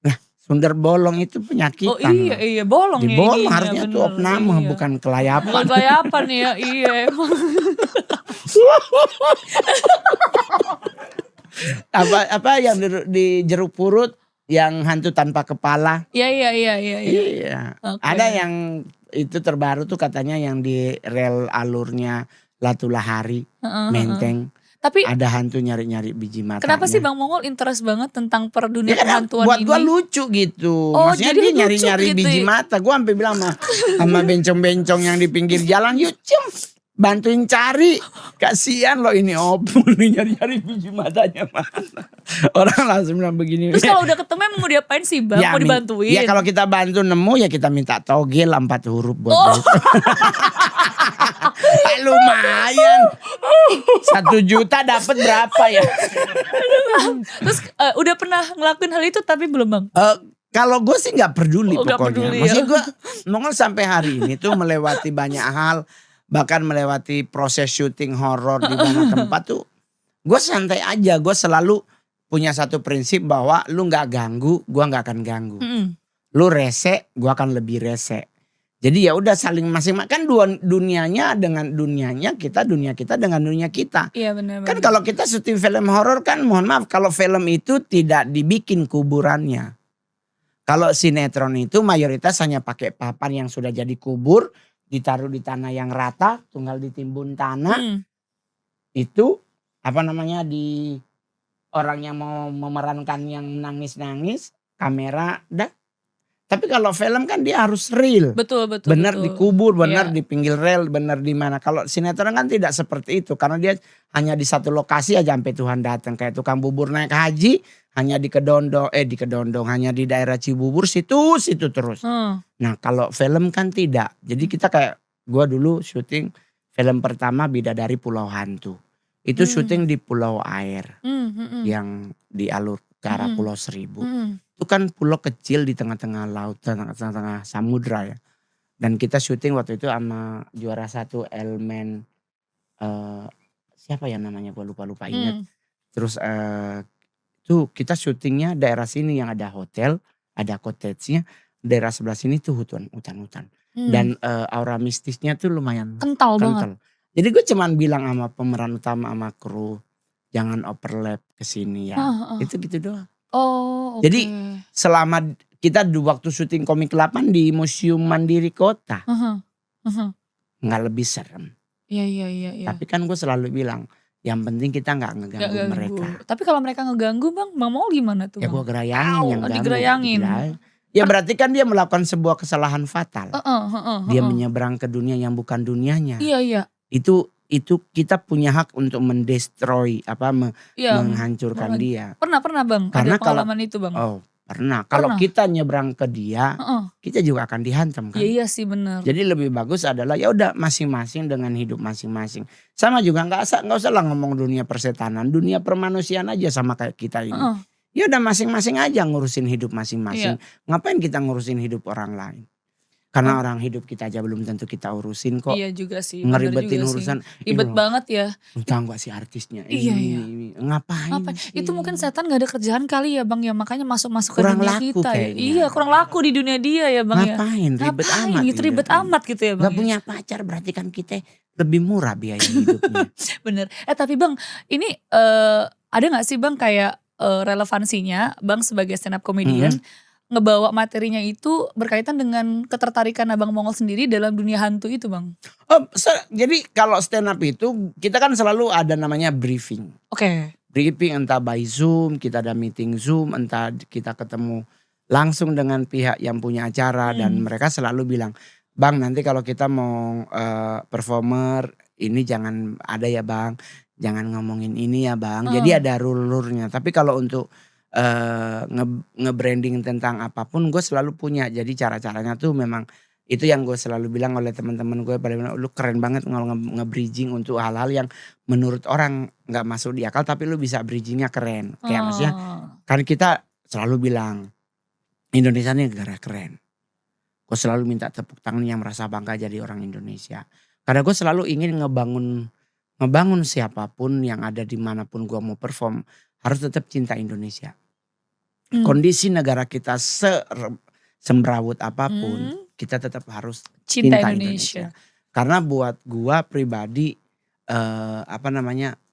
Nah, sundar bolong itu penyakitan. Oh iya bolong Di ya bolong ininya, harusnya tuh bener, opname iya. bukan kelayapan. Bukan kelayapan ya, iya emang. Apa yang di jeruk purut yang hantu tanpa kepala. Iya. Iya. Oke. Ada yang itu terbaru tuh katanya yang di rel alurnya Latulahari, Menteng. Tapi Ada hantu nyari-nyari biji matanya. kenapa sih Bang Mongol interest banget tentang Ya dunia kan perhantuan buat ini? gua lucu gitu. Oh, Maksudnya jadi dia lucu nyari-nyari gitu biji ya? mata. Gua sampai bilang sama bencong-bencong yang di pinggir jalan, yuk Cung, bantuin cari. Kasihan loh ini opung nih nyari-nyari biji matanya mana. Orang langsung bilang begini. Terus kalau udah ketemu emang mau diapain sih Bang? Mau dibantuin? Ya kalau kita bantu nemu ya kita minta togel 4 huruf buat besok. Lumayan. 1 juta dapat berapa ya? Terus udah pernah ngelakuin hal itu tapi belum Bang? Kalau gue sih nggak peduli Oh, nggak pokoknya. peduli ya. Maksudnya gue Mongol sampai hari ini tuh melewati banyak hal, bahkan melewati proses syuting horor di banyak tempat tuh. Gue santai aja. Gue selalu punya satu prinsip bahwa lu nggak ganggu, gue nggak akan ganggu. Lu rese, gue akan lebih rese. Jadi ya udah saling masing-masing, kan dunianya dengan dunianya, dunia kita dengan dunia kita. Iya benar. Kan kalau kita syuting film horor kan mohon maaf, kalau film itu tidak dibikin kuburannya. Kalau sinetron itu mayoritas hanya pakai papan yang sudah jadi kubur, ditaruh di tanah yang rata, tinggal ditimbun tanah. Itu apa namanya, di orang yang mau memerankan yang nangis-nangis, kamera dah. Tapi kalau film kan dia harus real. Betul. Benar dikubur, benar Iya. di pinggir rel, benar di mana. Kalau sinetron kan tidak seperti itu. Karena dia hanya di satu lokasi aja sampai Tuhan datang. Kayak tukang bubur naik haji, hanya di Kedondong, hanya di daerah Cibubur, situ terus. Nah kalau film kan tidak. Jadi kita kayak, gua dulu syuting film pertama Bidadari Pulau Hantu. Itu syuting di Pulau Air. Yang di alur ke arah Pulau Seribu. Itu kan pulau kecil di tengah-tengah laut, tengah-tengah samudra ya. Dan kita syuting waktu itu sama juara 1 Elmen, siapa ya namanya, gue lupa ingat. Terus itu kita syutingnya daerah sini yang ada hotel, ada cottage-nya. Daerah sebelah sini tuh hutan-hutan. Dan aura mistisnya tuh lumayan Kental banget. Jadi gue cuman bilang sama pemeran utama sama kru, jangan overlap ke sini ya. Itu gitu doang. Oh, oke. Jadi selama kita di waktu syuting Komik 8 di Museum Mandiri Kota, nggak lebih serem. Iya. Tapi kan gue selalu bilang, yang penting kita nggak ngeganggu mereka. Tapi kalau mereka ngeganggu Bang mau gimana tuh Ya Bang? gue gerayangin yang ganggu. Digerayangin. Ya berarti kan dia melakukan sebuah kesalahan fatal. Dia Heeh. menyeberang ke dunia yang bukan dunianya. Iya. Itu kita punya hak untuk mendestroy, Iya. menghancurkan dia. Pernah Bang, Karena ada pengalaman itu Bang? Oh pernah. Kalau kita nyebrang ke dia, kita juga akan dihantam kan. Iya sih benar. Jadi lebih bagus adalah ya udah masing-masing dengan hidup masing-masing. Sama juga nggak usah lah ngomong dunia persetanan, dunia permanusiaan aja sama kayak kita ini. Ya udah masing-masing aja ngurusin hidup masing-masing. Ngapain kita ngurusin hidup orang lain? Karena orang hidup kita aja belum tentu kita urusin kok. Iya juga sih. Ngeribetin juga urusan. Sih. Ribet banget ya. Lu tahu gak sih artisnya? Iya. Ngapain sih? Itu mungkin setan gak ada kerjaan kali ya Bang ya. Makanya masuk ke Kurang dunia laku kita ya. kayaknya. Iya kurang laku di dunia dia ya Bang ya. Ngapain? Ribet amat. Gitu, ribet amat gitu ya Bang. Gak punya pacar berarti kan kita lebih murah biaya hidupnya. Bener. Tapi Bang ini ada gak sih Bang kayak relevansinya Bang sebagai stand up comedian ngebawa materinya itu berkaitan dengan ketertarikan Abang Mongol sendiri dalam dunia hantu itu Bang? Jadi kalau stand up itu kita kan selalu ada namanya briefing. Oke. Briefing entah by Zoom, kita ada meeting Zoom, entah kita ketemu langsung dengan pihak yang punya acara dan mereka selalu bilang, Bang nanti kalau kita mau performer ini jangan ada ya Bang, jangan ngomongin ini ya Bang. Jadi ada rule-rule-nya. Tapi kalau untuk nge-branding tentang apapun gue selalu punya. Jadi cara-caranya tuh memang itu yang gue selalu bilang oleh teman-teman gue, pada bilang lu keren banget nge-bridging untuk hal-hal yang menurut orang nggak masuk di akal tapi lu bisa bridgingnya keren. Kayak maksudnya kan kita selalu bilang Indonesia ini negara keren. Gue selalu minta tepuk tangan yang merasa bangga jadi orang Indonesia. Karena gue selalu ingin ngebangun siapapun yang ada dimanapun gue mau perform harus tetap cinta Indonesia. Kondisi negara kita semrawut apapun, kita tetap harus cinta Indonesia. Karena buat gua pribadi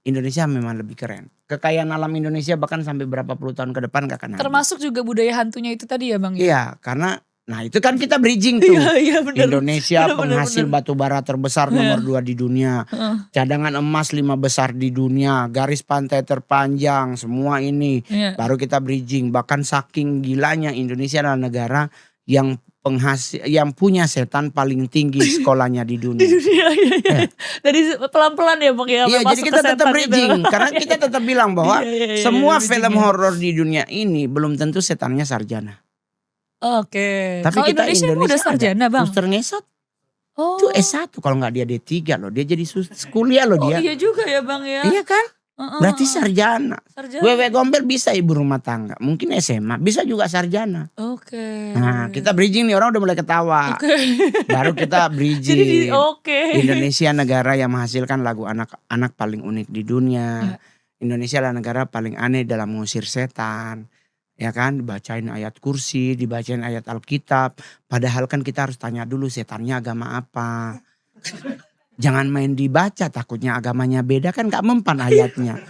Indonesia memang lebih keren. Kekayaan alam Indonesia bahkan sampai berapa puluh tahun ke depan gak akan habis. Termasuk juga budaya hantunya itu tadi ya Bang ya? Iya, karena nah itu kan kita bridging tuh. Iya, bener. Indonesia Bener, penghasil bener. batu bara terbesar nomor 2 di dunia. Cadangan emas 5 besar di dunia. Garis pantai terpanjang semua ini. Iya. Baru kita bridging. Bahkan saking gilanya Indonesia adalah negara yang yang punya setan paling tinggi sekolahnya di dunia. Iya. Dari pelan-pelan ya Bang ya. Iya, masuk jadi ke kita tetap setan bridging. itu. Karena kita tetap bilang bahwa Iya, semua bridging film ya. horor di dunia ini belum tentu setannya sarjana. Oke. Tapi Kalau kita Indonesia emang udah ada sarjana Bang? Suster ngesot. Oh. Itu S1 kalau nggak dia D3 loh. Dia jadi kuliah loh Oh dia. iya juga ya Bang ya. Iya kan? Berarti sarjana. Sarjana. Wewe Gombel bisa ibu rumah tangga. Mungkin SMA. Bisa juga sarjana. Oke. Nah kita bridging nih, orang udah mulai ketawa. Oke. Baru kita Jadi bridging. oke. Indonesia negara yang menghasilkan lagu anak-anak paling unik di dunia. Ya. Indonesia adalah negara paling aneh dalam mengusir setan. Ya kan, dibacain ayat kursi, dibacain ayat Alkitab. Padahal kan kita harus tanya dulu setannya agama apa. Jangan main dibaca, takutnya agamanya beda kan gak mempan ayatnya.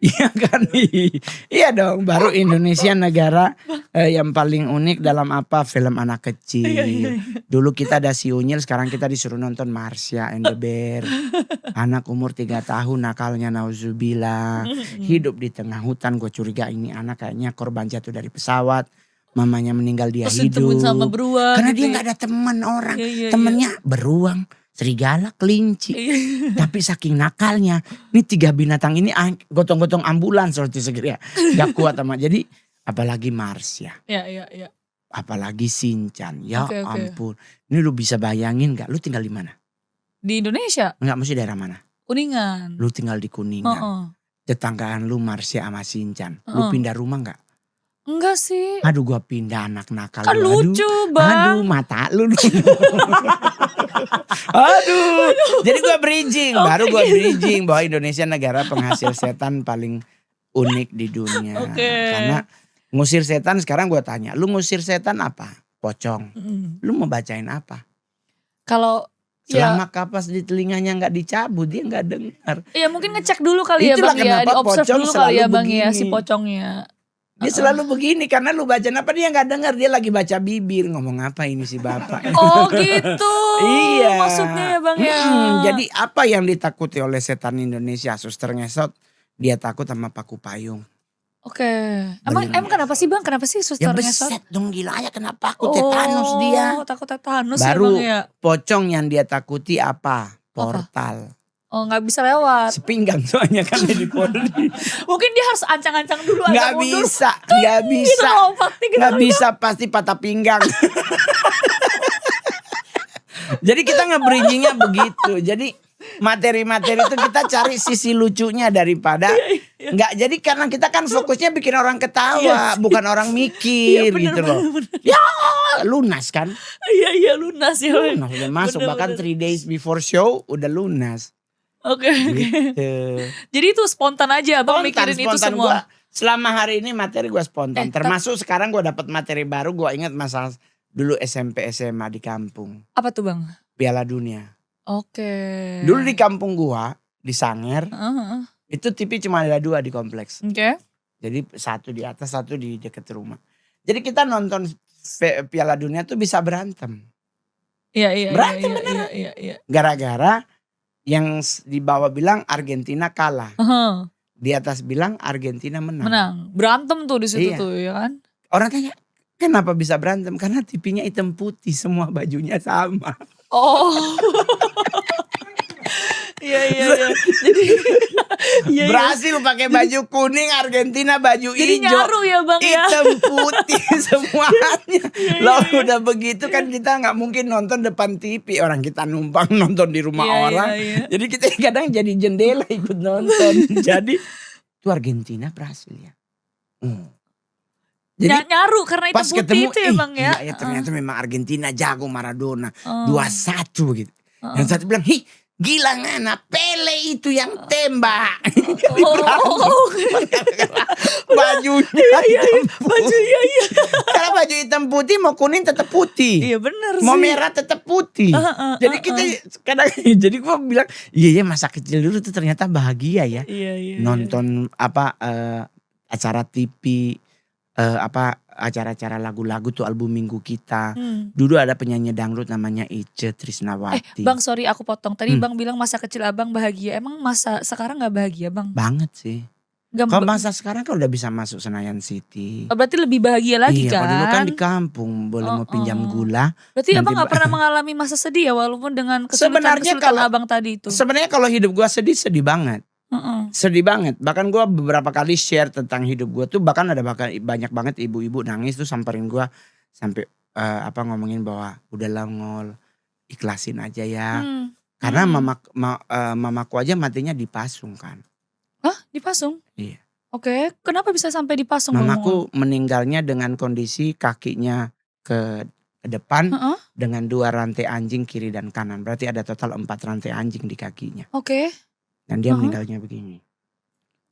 Iya kan? Iya dong, baru Indonesia negara yang paling unik dalam apa? Film anak kecil. Dulu kita ada si Unyil, sekarang kita disuruh nonton Marsha and the Bear. Anak umur 3 tahun nakalnya nauzubillah. Hidup di tengah hutan, gue curiga ini anak kayaknya korban jatuh dari pesawat. Mamanya meninggal, dia Terus hidup. ditemuin sama beruang. Karena gitu dia ya. gak ada teman orang. Iya. Temennya beruang, serigala, kelinci. Iya. Tapi saking nakalnya, ini 3 binatang ini gotong-gotong ambulans seperti segera. Gak kuat sama. Jadi apalagi Marsha, Iya. apalagi Shinchan. Ya Oke. ampun. Ini lu bisa bayangin gak? Lu tinggal di mana? Di Indonesia, Enggak, mesti daerah mana? Kuningan. Lu tinggal di Kuningan. Heeh. Tetanggaan lu Marsha sama Shinchan. Lu pindah rumah gak? Enggak sih. Aduh gua pindah anak nakal. Kan lu. lucu, Bang. Aduh mata lu. Aduh. Jadi gua bridging. Baru gua bridging bahwa Indonesia negara penghasil setan paling unik di dunia. Oke. Karena ngusir setan, sekarang gua tanya. Lu ngusir setan apa? Pocong. Lu mau bacain apa? Kalau Selama kapas di telinganya gak dicabut, dia gak dengar. ya mungkin ngecek dulu kali ya Itulah Bang ya. kenapa Di-observe pocong dulu kali ya selalu Bang ya si begini. pocongnya. Dia selalu begini karena lu baca apa dia gak dengar. Dia lagi baca bibir, ngomong apa ini si bapak. Oh gitu. Iya. Maksudnya ya Bang ya. Jadi apa yang ditakuti oleh setan Indonesia? Suster ngesot, dia takut sama paku payung. Oke. Emang kenapa sih Bang? Kenapa sih Ya suster ngesot? beset dong, gila ya kena paku tetanus dia. Oh takut tetanus Baru ya Bang ya. pocong yang dia takuti apa? Portal. Oh gak bisa lewat. Sepinggang soalnya kan di Polri. Mungkin dia harus ancang-ancang dulu. Gak agak mundur. bisa, gak Gitu bisa. lompatnya gitu. Gak bisa, pasti patah pinggang. Jadi kita nge-bridgingnya begitu. Jadi materi-materi itu kita cari sisi lucunya daripada nggak. Jadi karena kita kan fokusnya bikin orang ketawa, bukan orang mikir gitu loh. Ya lunas kan? Iya lunas ya. Lunas udah masuk, bahkan 3 days before show udah lunas. Oke. Gitu. Jadi itu spontan aja Abang mikirin itu Spontan semua. gua, selama hari ini materi gue spontan. Termasuk sekarang gue dapat materi baru. Gue ingat masa dulu SMP SMA di kampung. Apa tuh Bang? Piala Dunia. Oke. Dulu di kampung gua di Sanger, Heeh. itu TV cuma ada 2 di kompleks. Oke. Jadi satu di atas, satu di dekat rumah. Jadi kita nonton Piala Dunia tuh bisa berantem. Iya. Berantem Iya. Gara-gara yang di bawah bilang Argentina kalah. Heeh. Di atas bilang Argentina menang. Menang. Berantem tuh di situ Iya. tuh ya kan. Orang tanya, kenapa bisa berantem? Karena TV-nya hitam putih, semua bajunya sama. Oh. Iya. Jadi iya. Brasil pakai baju kuning, Argentina baju Jadi hijau. nyaru ya Bang ya. Hitam putih semuanya. Lalu udah begitu kan kita nggak mungkin nonton depan TV, orang kita numpang nonton di rumah orang. Iya. Jadi kita kadang jadi jendela ikut nonton. Jadi itu Argentina Brasil ya. Jadi Nyaru karena itu pas putih ketemu itu ya Bang ya. gila ya ternyata memang Argentina jago, Maradona 2-1 gitu. Oh. Yang satu bilang, "Hi, gila ngana, Pele itu yang tembak." Oh. Bajunya hitam putih. Iya. Kalau baju hitam putih mau kuning tetap putih. Iya bener sih. Mau merah tetap putih. Jadi kita kadang jadi gua bilang, iya masa kecil dulu tuh ternyata bahagia ya. Iya. Nonton apa acara TV, acara-acara lagu-lagu tuh album minggu kita. Dulu ada penyanyi dangdut namanya Ice Trisnawati. Bang sorry aku potong. Tadi Bang bilang masa kecil Abang bahagia. Emang masa sekarang gak bahagia Bang? Banget sih. Kalau masa sekarang kan udah bisa masuk Senayan City. Berarti lebih bahagia lagi Iya, kan? kalau dulu kan di kampung boleh mau pinjam gula. Berarti nanti Abang gak pernah mengalami masa sedih ya walaupun dengan Sebenarnya kesulitan Abang tadi itu. Sebenarnya kalau hidup gua sedih banget. Sedih banget. Bahkan gue beberapa kali share tentang hidup gue tuh, bahkan ada banyak banget ibu-ibu nangis tuh samperin gue sampai ngomongin bahwa udahlah Ngol, ikhlasin aja ya. Karena mamaku aja matinya dipasung kan. Hah? Dipasung? Iya. Oke, kenapa bisa sampai dipasung Bang Mongol? Mamaku meninggalnya dengan kondisi kakinya ke depan Heeh. dengan 2 rantai anjing kiri dan kanan. Berarti ada total 4 rantai anjing di kakinya. Oke. Dan dia Heeh. meninggalnya begini.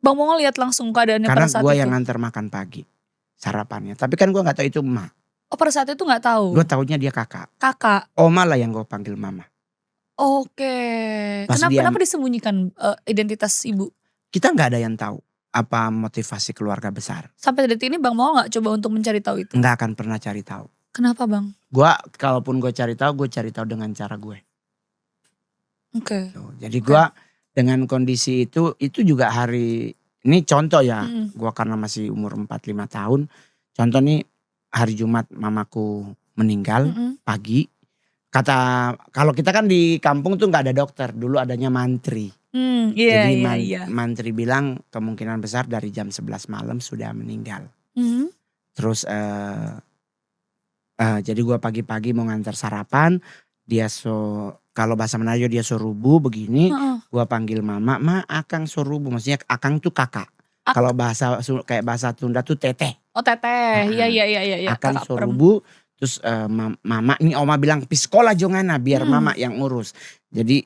Bang Mongol lihat langsung keadaannya Karena pada saat gue itu? yang nganter makan pagi. Sarapannya. Tapi kan gue gak tahu itu emak. Oh pada saat itu gak tahu? Gue taunya dia kakak. Kakak? Oma lah yang gue panggil mama. Oke. Pas Kenapa disembunyikan identitas ibu? Kita gak ada yang tahu apa motivasi keluarga besar. Sampai detik ini Bang Mongol gak coba untuk mencari tahu itu? Nggak akan pernah cari tahu. Kenapa Bang? Kalaupun gue cari tahu dengan cara gue. Oke. Jadi gue dengan kondisi itu juga ini contoh ya. Gue karena masih umur 45 tahun. Contoh nih hari Jumat mamaku meninggal pagi. Kalau kita kan di kampung tuh nggak ada dokter. Dulu adanya mantri. Jadi mantri bilang kemungkinan besar dari jam 11 malam sudah meninggal. Terus jadi gue pagi-pagi mau ngantar sarapan. Kalau bahasa Melayu dia sorubu begini. Gue panggil mama, akang sorubu. Maksudnya akang tuh kakak. Kalau kayak bahasa Tunda tuh teteh. Oh teteh, iya. Akang sorubu. Terus mama, ini oma bilang piskola jongana biar mama yang urus. Jadi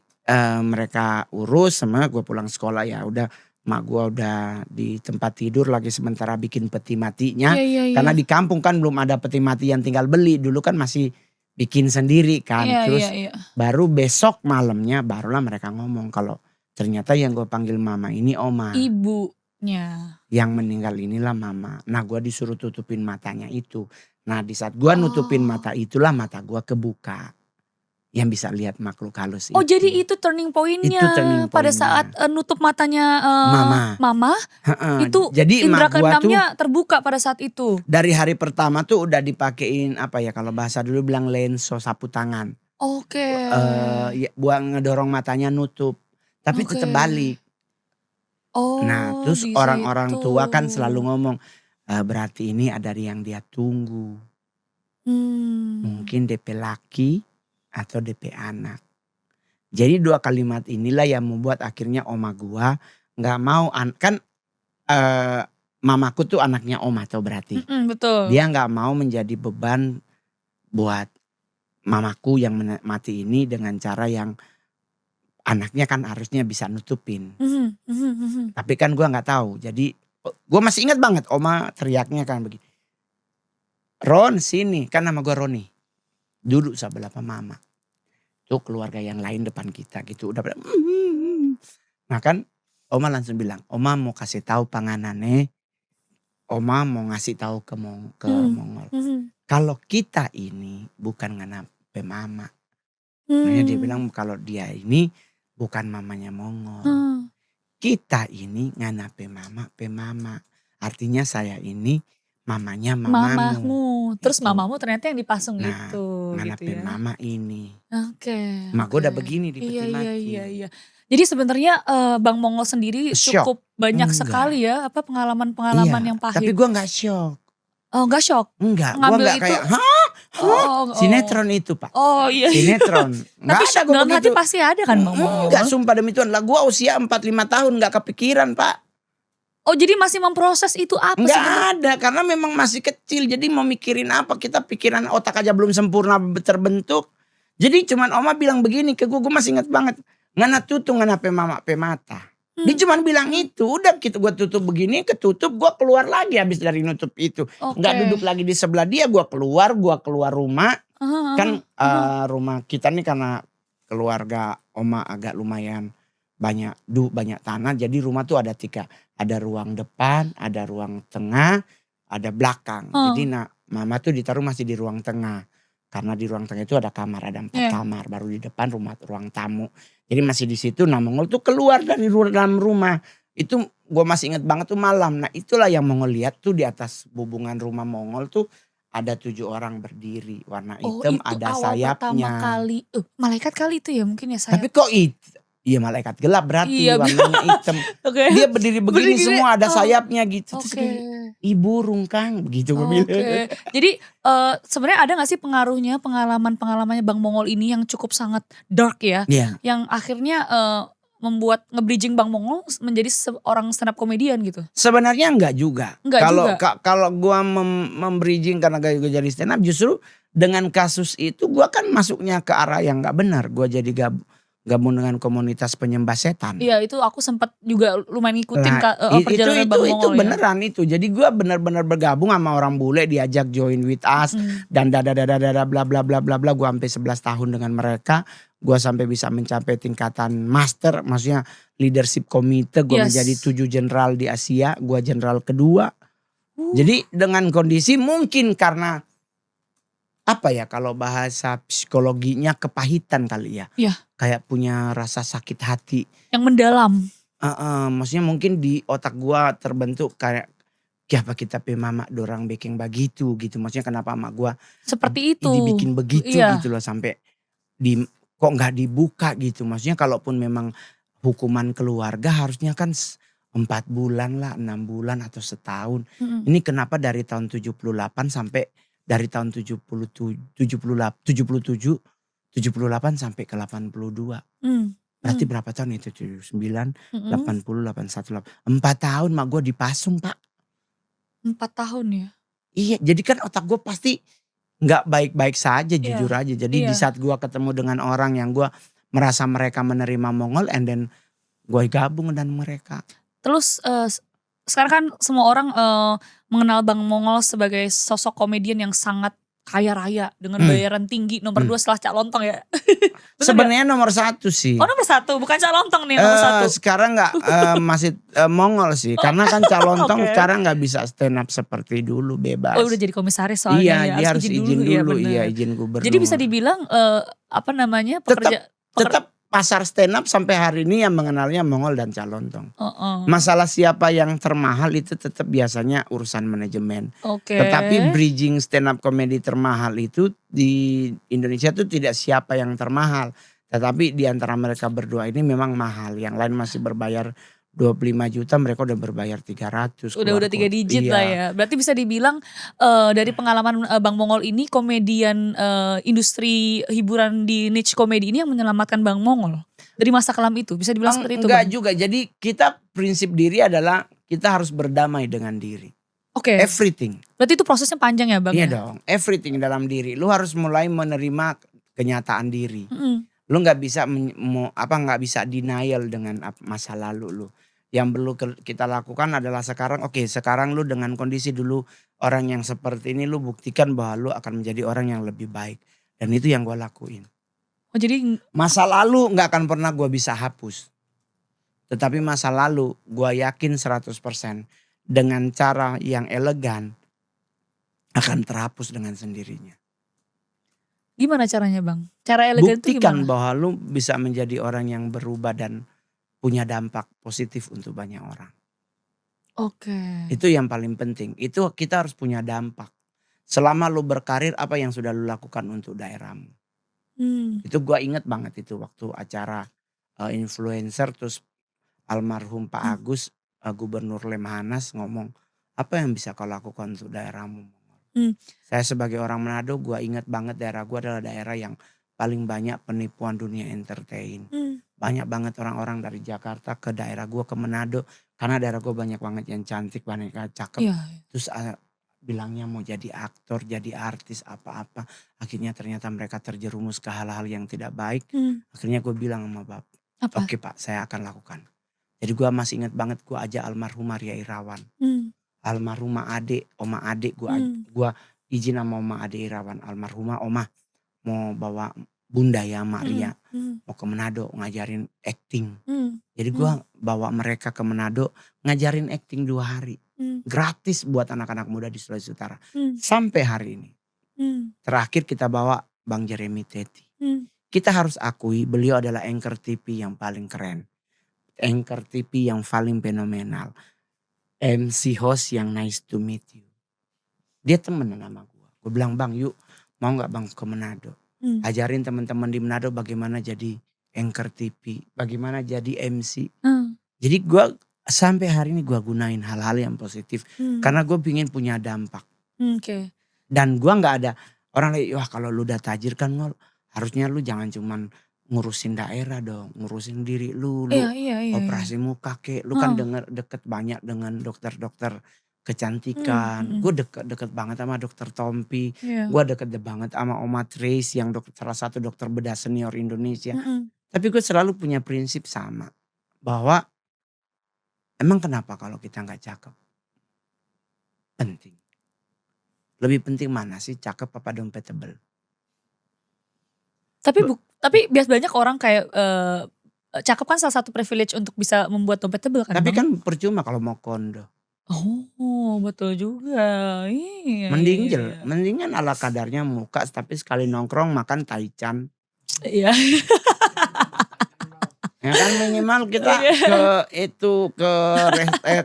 mereka urus sama gue pulang sekolah ya udah. Mak gue udah di tempat tidur lagi sementara bikin peti matinya. Karena di kampung kan belum ada peti mati yang tinggal beli. Dulu kan masih bikin sendiri kan. Terus baru besok malamnya barulah mereka ngomong kalau ternyata yang gue panggil mama ini oma. Ibunya. Yang meninggal inilah mama. Nah gue disuruh tutupin matanya itu. Nah di saat gue nutupin mata itulah mata gue kebuka. Yang bisa lihat makhluk halus itu. Oh jadi itu turning pointnya. Pada saat nutup matanya mama. Itu jadi indera keenamnya terbuka pada saat itu. Dari hari pertama tuh udah dipakein apa ya kalau bahasa dulu bilang lenso sapu tangan. Oke. Buat ngedorong matanya nutup. Tapi tetap balik. Nah terus orang-orang tua kan selalu ngomong. Berarti ini ada yang dia tunggu. Mungkin DP laki atau DP anak. Jadi 2 kalimat inilah yang membuat akhirnya oma gua gak mau. Kan mamaku tuh anaknya oma tuh berarti. Betul. Dia gak mau menjadi beban buat mamaku yang mati ini dengan cara yang anaknya kan harusnya bisa nutupin. Tapi kan gua gak tahu. Jadi gua masih ingat banget oma teriaknya kan begini. Ron sini, kan nama gua Roni. Duduk sebelah mama. Tuh keluarga yang lain depan kita gitu. Udah pada nah kan oma langsung bilang, oma mau kasih tahu panganane. Oma mau ngasih tahu ke Mongol. Kalau kita ini bukan nganape mama. Makanya dia bilang kalau dia ini bukan mamanya Mongol. Kita ini nganape mama. Artinya saya ini mamanya mamamu. Terus mamamu ternyata yang dipasung nah, itu. Nganape gitu ya. mama ini. Oke. Mak gue udah begini di peti mati. Iya. Jadi sebenarnya Bang Mongol sendiri cukup banyak sekali ya pengalaman-pengalaman yang pahit. Tapi gue gak shock. Oh gak shock? Enggak, gue gak kayak sinetron itu pak. Oh iya. Sinetron. Tapi shock dalam hati pasti ada kan Bang Mongol? Enggak, sumpah demi Tuhan lah gue usia 45 tahun gak kepikiran pak. Oh jadi masih memproses itu apa sih? Enggak ada karena memang masih kecil. Jadi mau mikirin apa, kita pikiran otak aja belum sempurna terbentuk. Jadi cuman oma bilang begini ke gue masih ingat banget. Ngana tutu ngana pe mama pe mata. Dia cuman bilang itu, udah gitu gue tutup begini, ketutup gue keluar lagi habis dari nutup itu. Enggak duduk lagi di sebelah dia, gue keluar rumah. Kan rumah kita nih karena keluarga oma agak lumayan banyak tanah, jadi rumah tuh ada 3. Ada ruang depan, ada ruang tengah, ada belakang. Jadi mama tuh ditaruh masih di ruang tengah. Karena di ruang tengah itu ada kamar, ada 4 kamar. Baru di depan ruang tamu. Jadi masih di situ. Nah Mongol tuh keluar dari dalam rumah. Itu gue masih ingat banget tuh malam. Nah itulah yang Mongol lihat tuh di atas bubungan rumah Mongol tuh. Ada 7 orang berdiri. Warna hitam, ada sayapnya. Pertama kali. Malaikat kali itu ya mungkin ya sayap. Tapi kok itu? Iya malaikat gelap berarti warnanya hitam. Dia berdiri begini semua ada sayapnya gitu. Terus ibu rungkang begitu gue bilang. Jadi sebenarnya ada gak sih pengalamannya Bang Mongol ini yang cukup sangat dark ya. Yang akhirnya membuat nge-bridging Bang Mongol menjadi seorang stand up comedian gitu? Sebenarnya enggak juga. Enggak Kalau juga? kalau gua membridging karena gue jadi stand up, justru dengan kasus itu gua kan masuknya ke arah yang nggak benar. Gua jadi gabung dengan komunitas penyembah setan. Iya, itu aku sempat juga lumayan ngikutin Lah perjalanan Bang itu Mongol ya. beneran itu. Jadi gua benar-benar bergabung sama orang bule, diajak join with us dan bla bla bla bla bla. Gua sampai 11 tahun dengan mereka. Gua sampai bisa mencapai tingkatan master, maksudnya leadership komite. Gua menjadi 7 jenderal di Asia, gua jenderal kedua. Jadi dengan kondisi mungkin karena apa ya, kalau bahasa psikologinya kepahitan kali ya. Iya. Kayak punya rasa sakit hati. Yang mendalam. Maksudnya mungkin di otak gua terbentuk kayak apa kita pe mama dorang bikin begitu gitu. Maksudnya kenapa emak gua seperti itu. dibikin begitu Iya. gitu loh, sampai kok nggak dibuka gitu. Maksudnya kalaupun memang hukuman keluarga harusnya kan 4 bulan lah, 6 bulan atau setahun. Ini kenapa dari tahun 78 sampai dari tahun 77 sampai ke 82. Berarti berapa tahun itu? 79, 80, 81, 4 tahun mak gue dipasung, Pak. 4 tahun ya? Iya, jadi kan otak gue pasti gak baik-baik saja, jujur aja. Jadi Iya. di saat gue ketemu dengan orang yang gue merasa mereka menerima Mongol, and then gue gabung dengan mereka. Terus sekarang kan semua orang mengenal Bang Mongol sebagai sosok komedian yang sangat kaya raya dengan bayaran tinggi, nomor 2 setelah Cak Lontong ya. Sebenarnya nomor 1 sih. Oh, nomor 1, bukan Cak Lontong nih nomor 1. Sekarang nggak masih Mongol sih, karena kan Cak Lontong sekarang nggak bisa stand up seperti dulu, bebas. Oh, udah jadi komisaris soalnya. Iya, dia harus izin dulu, ya, izin gubernur. Jadi bisa dibilang apa namanya, tetap pasar stand up sampai hari ini yang mengenalnya Mongol dan Cak Lontong. Masalah siapa yang termahal itu tetap biasanya urusan manajemen. Tetapi bridging stand up comedy termahal itu di Indonesia tuh tidak siapa yang termahal. Tetapi di antara mereka berdua ini memang mahal. Yang lain masih berbayar 25 juta, mereka udah berbayar 300. Udah 3 digit lah ya. Berarti bisa dibilang dari pengalaman Bang Mongol ini, komedian industri hiburan di niche komedi ini yang menyelamatkan Bang Mongol dari masa kelam itu. Bisa dibilang seperti itu, enggak Bang? juga. Jadi kita prinsip diri adalah kita harus berdamai dengan diri. Everything. Berarti itu prosesnya panjang ya, Bang? Iya dong. Everything dalam diri. Lu harus mulai menerima kenyataan diri. Lu nggak bisa nggak bisa denial dengan masa lalu lu. Yang perlu kita lakukan adalah sekarang, sekarang lu dengan kondisi dulu orang yang seperti ini, lu buktikan bahwa lu akan menjadi orang yang lebih baik. Dan itu yang gue lakuin. Oh, jadi masa lalu nggak akan pernah gue bisa hapus. Tetapi masa lalu gue yakin 100% dengan cara yang elegan akan terhapus dengan sendirinya. Gimana caranya, Bang? Cara elegan itu Buktikan gimana? bahwa lu bisa menjadi orang yang berubah dan punya dampak positif untuk banyak orang. Itu yang paling penting. Itu kita harus punya dampak. Selama lu berkarir, apa yang sudah lu lakukan untuk daerahmu. Itu gue inget banget itu waktu acara influencer, terus almarhum Pak Agus, Gubernur Lemhanas ngomong, apa yang bisa kau lakukan untuk daerahmu. Saya sebagai orang Manado, gue inget banget daerah gue adalah daerah yang paling banyak penipuan dunia entertain. Banyak banget orang-orang dari Jakarta ke daerah gue, ke Manado. Karena daerah gue banyak banget yang cantik, banyak yang cakep. Terus bilangnya mau jadi aktor, jadi artis, apa-apa. Akhirnya ternyata mereka terjerumus ke hal-hal yang tidak baik. Akhirnya gue bilang sama bapak, oke Pak, saya akan lakukan. Jadi gue masih ingat banget, gue ajak almarhum Maria Irawan. Almarhumah adik, oma adik, gue izin sama oma adik Irawan. Almarhumah oma mau bawa bunda ya Maria, mau ke Manado ngajarin acting. Jadi gue bawa mereka ke Manado ngajarin acting 2 hari. Gratis buat anak-anak muda di Sulawesi Utara. Sampai hari ini. Terakhir kita bawa Bang Jeremy Teti. Kita harus akui beliau adalah anchor TV yang paling keren. Anchor TV yang paling fenomenal. MC host yang nice to meet you. Dia temen sama gue. Gue bilang, Bang yuk mau gak Bang ke Manado. Ajarin teman-teman di Manado bagaimana jadi anchor TV. Bagaimana jadi MC. Jadi gue sampai hari ini gue gunain hal-hal yang positif. Karena gue pingin punya dampak. Dan gue gak ada orang lain, wah kalau lu udah tajir kan harusnya lu jangan cuman ngurusin daerah dong, ngurusin diri lu Iya iya iya iya. operasi muka kek, lu kan Heeh. deket banyak dengan dokter-dokter Mhm kecantikan. mhm. Gue deket banget sama dokter Tompi, Iya. gue deket banget sama Oma Trace yang salah satu dokter bedah senior Indonesia. Mhm. Tapi gue selalu punya prinsip sama, bahwa emang kenapa kalau kita nggak cakep? Penting. Lebih penting mana sih, cakep apa dompet tebel? Tapi banyak orang kayak, cakep kan salah satu privilege untuk bisa membuat dompet tebel kan Tapi Bang? kan percuma kalau mau kondo. Oh betul juga, iya iya iya iya. Mendingan ala kadarnya muka, tapi sekali nongkrong makan taichan. Iya. Ya kan minimal kita Iya.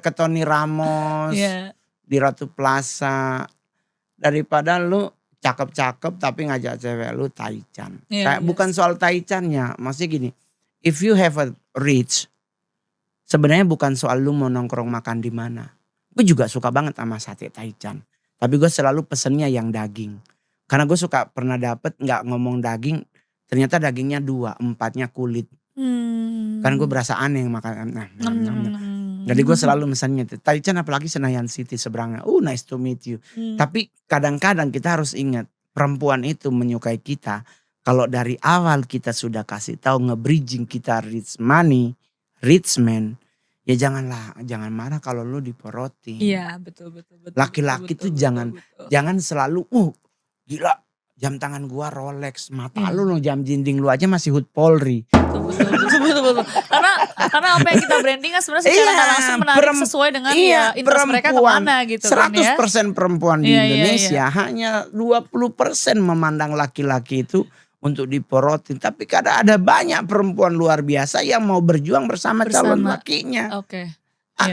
ke Tony Ramos, Iya. di Ratu Plaza. Daripada lu cakep-cakep tapi ngajak cewek lu taichan. Iya Kayak iya bukan sih. soal taichannya, maksudnya gini, if you have a reach, sebenarnya bukan soal lu mau nongkrong makan di mana. Gue juga suka banget sama sate taichan. Tapi gue selalu pesennya yang daging. Karena gue suka pernah dapet nggak ngomong daging, ternyata dagingnya 2, 4-nya kulit. Kan gue berasa aneh makan. Jadi gue selalu mesennya itu. Taichan apalagi Senayan City seberangnya. Nice to meet you. Tapi kadang-kadang kita harus ingat, perempuan itu menyukai kita kalau dari awal kita sudah kasih tahu nge-bridging kita rich money, rich man. Ya jangan marah kalau lu diporotin. Iya betul betul betul. Laki-laki tuh jangan selalu gila jam tangan gua Rolex, mata lu jam dinding lu aja masih Hut Polri. Betul. Karena apa yang kita branding kan sebenarnya secara nggak langsung menarik sesuai dengan interest mereka kemana gitu kan ya. 100% perempuan di Indonesia hanya 20% memandang laki-laki itu untuk diporotin. Tapi kadang ada banyak perempuan luar biasa yang mau berjuang bersama calon lakinya. Oke.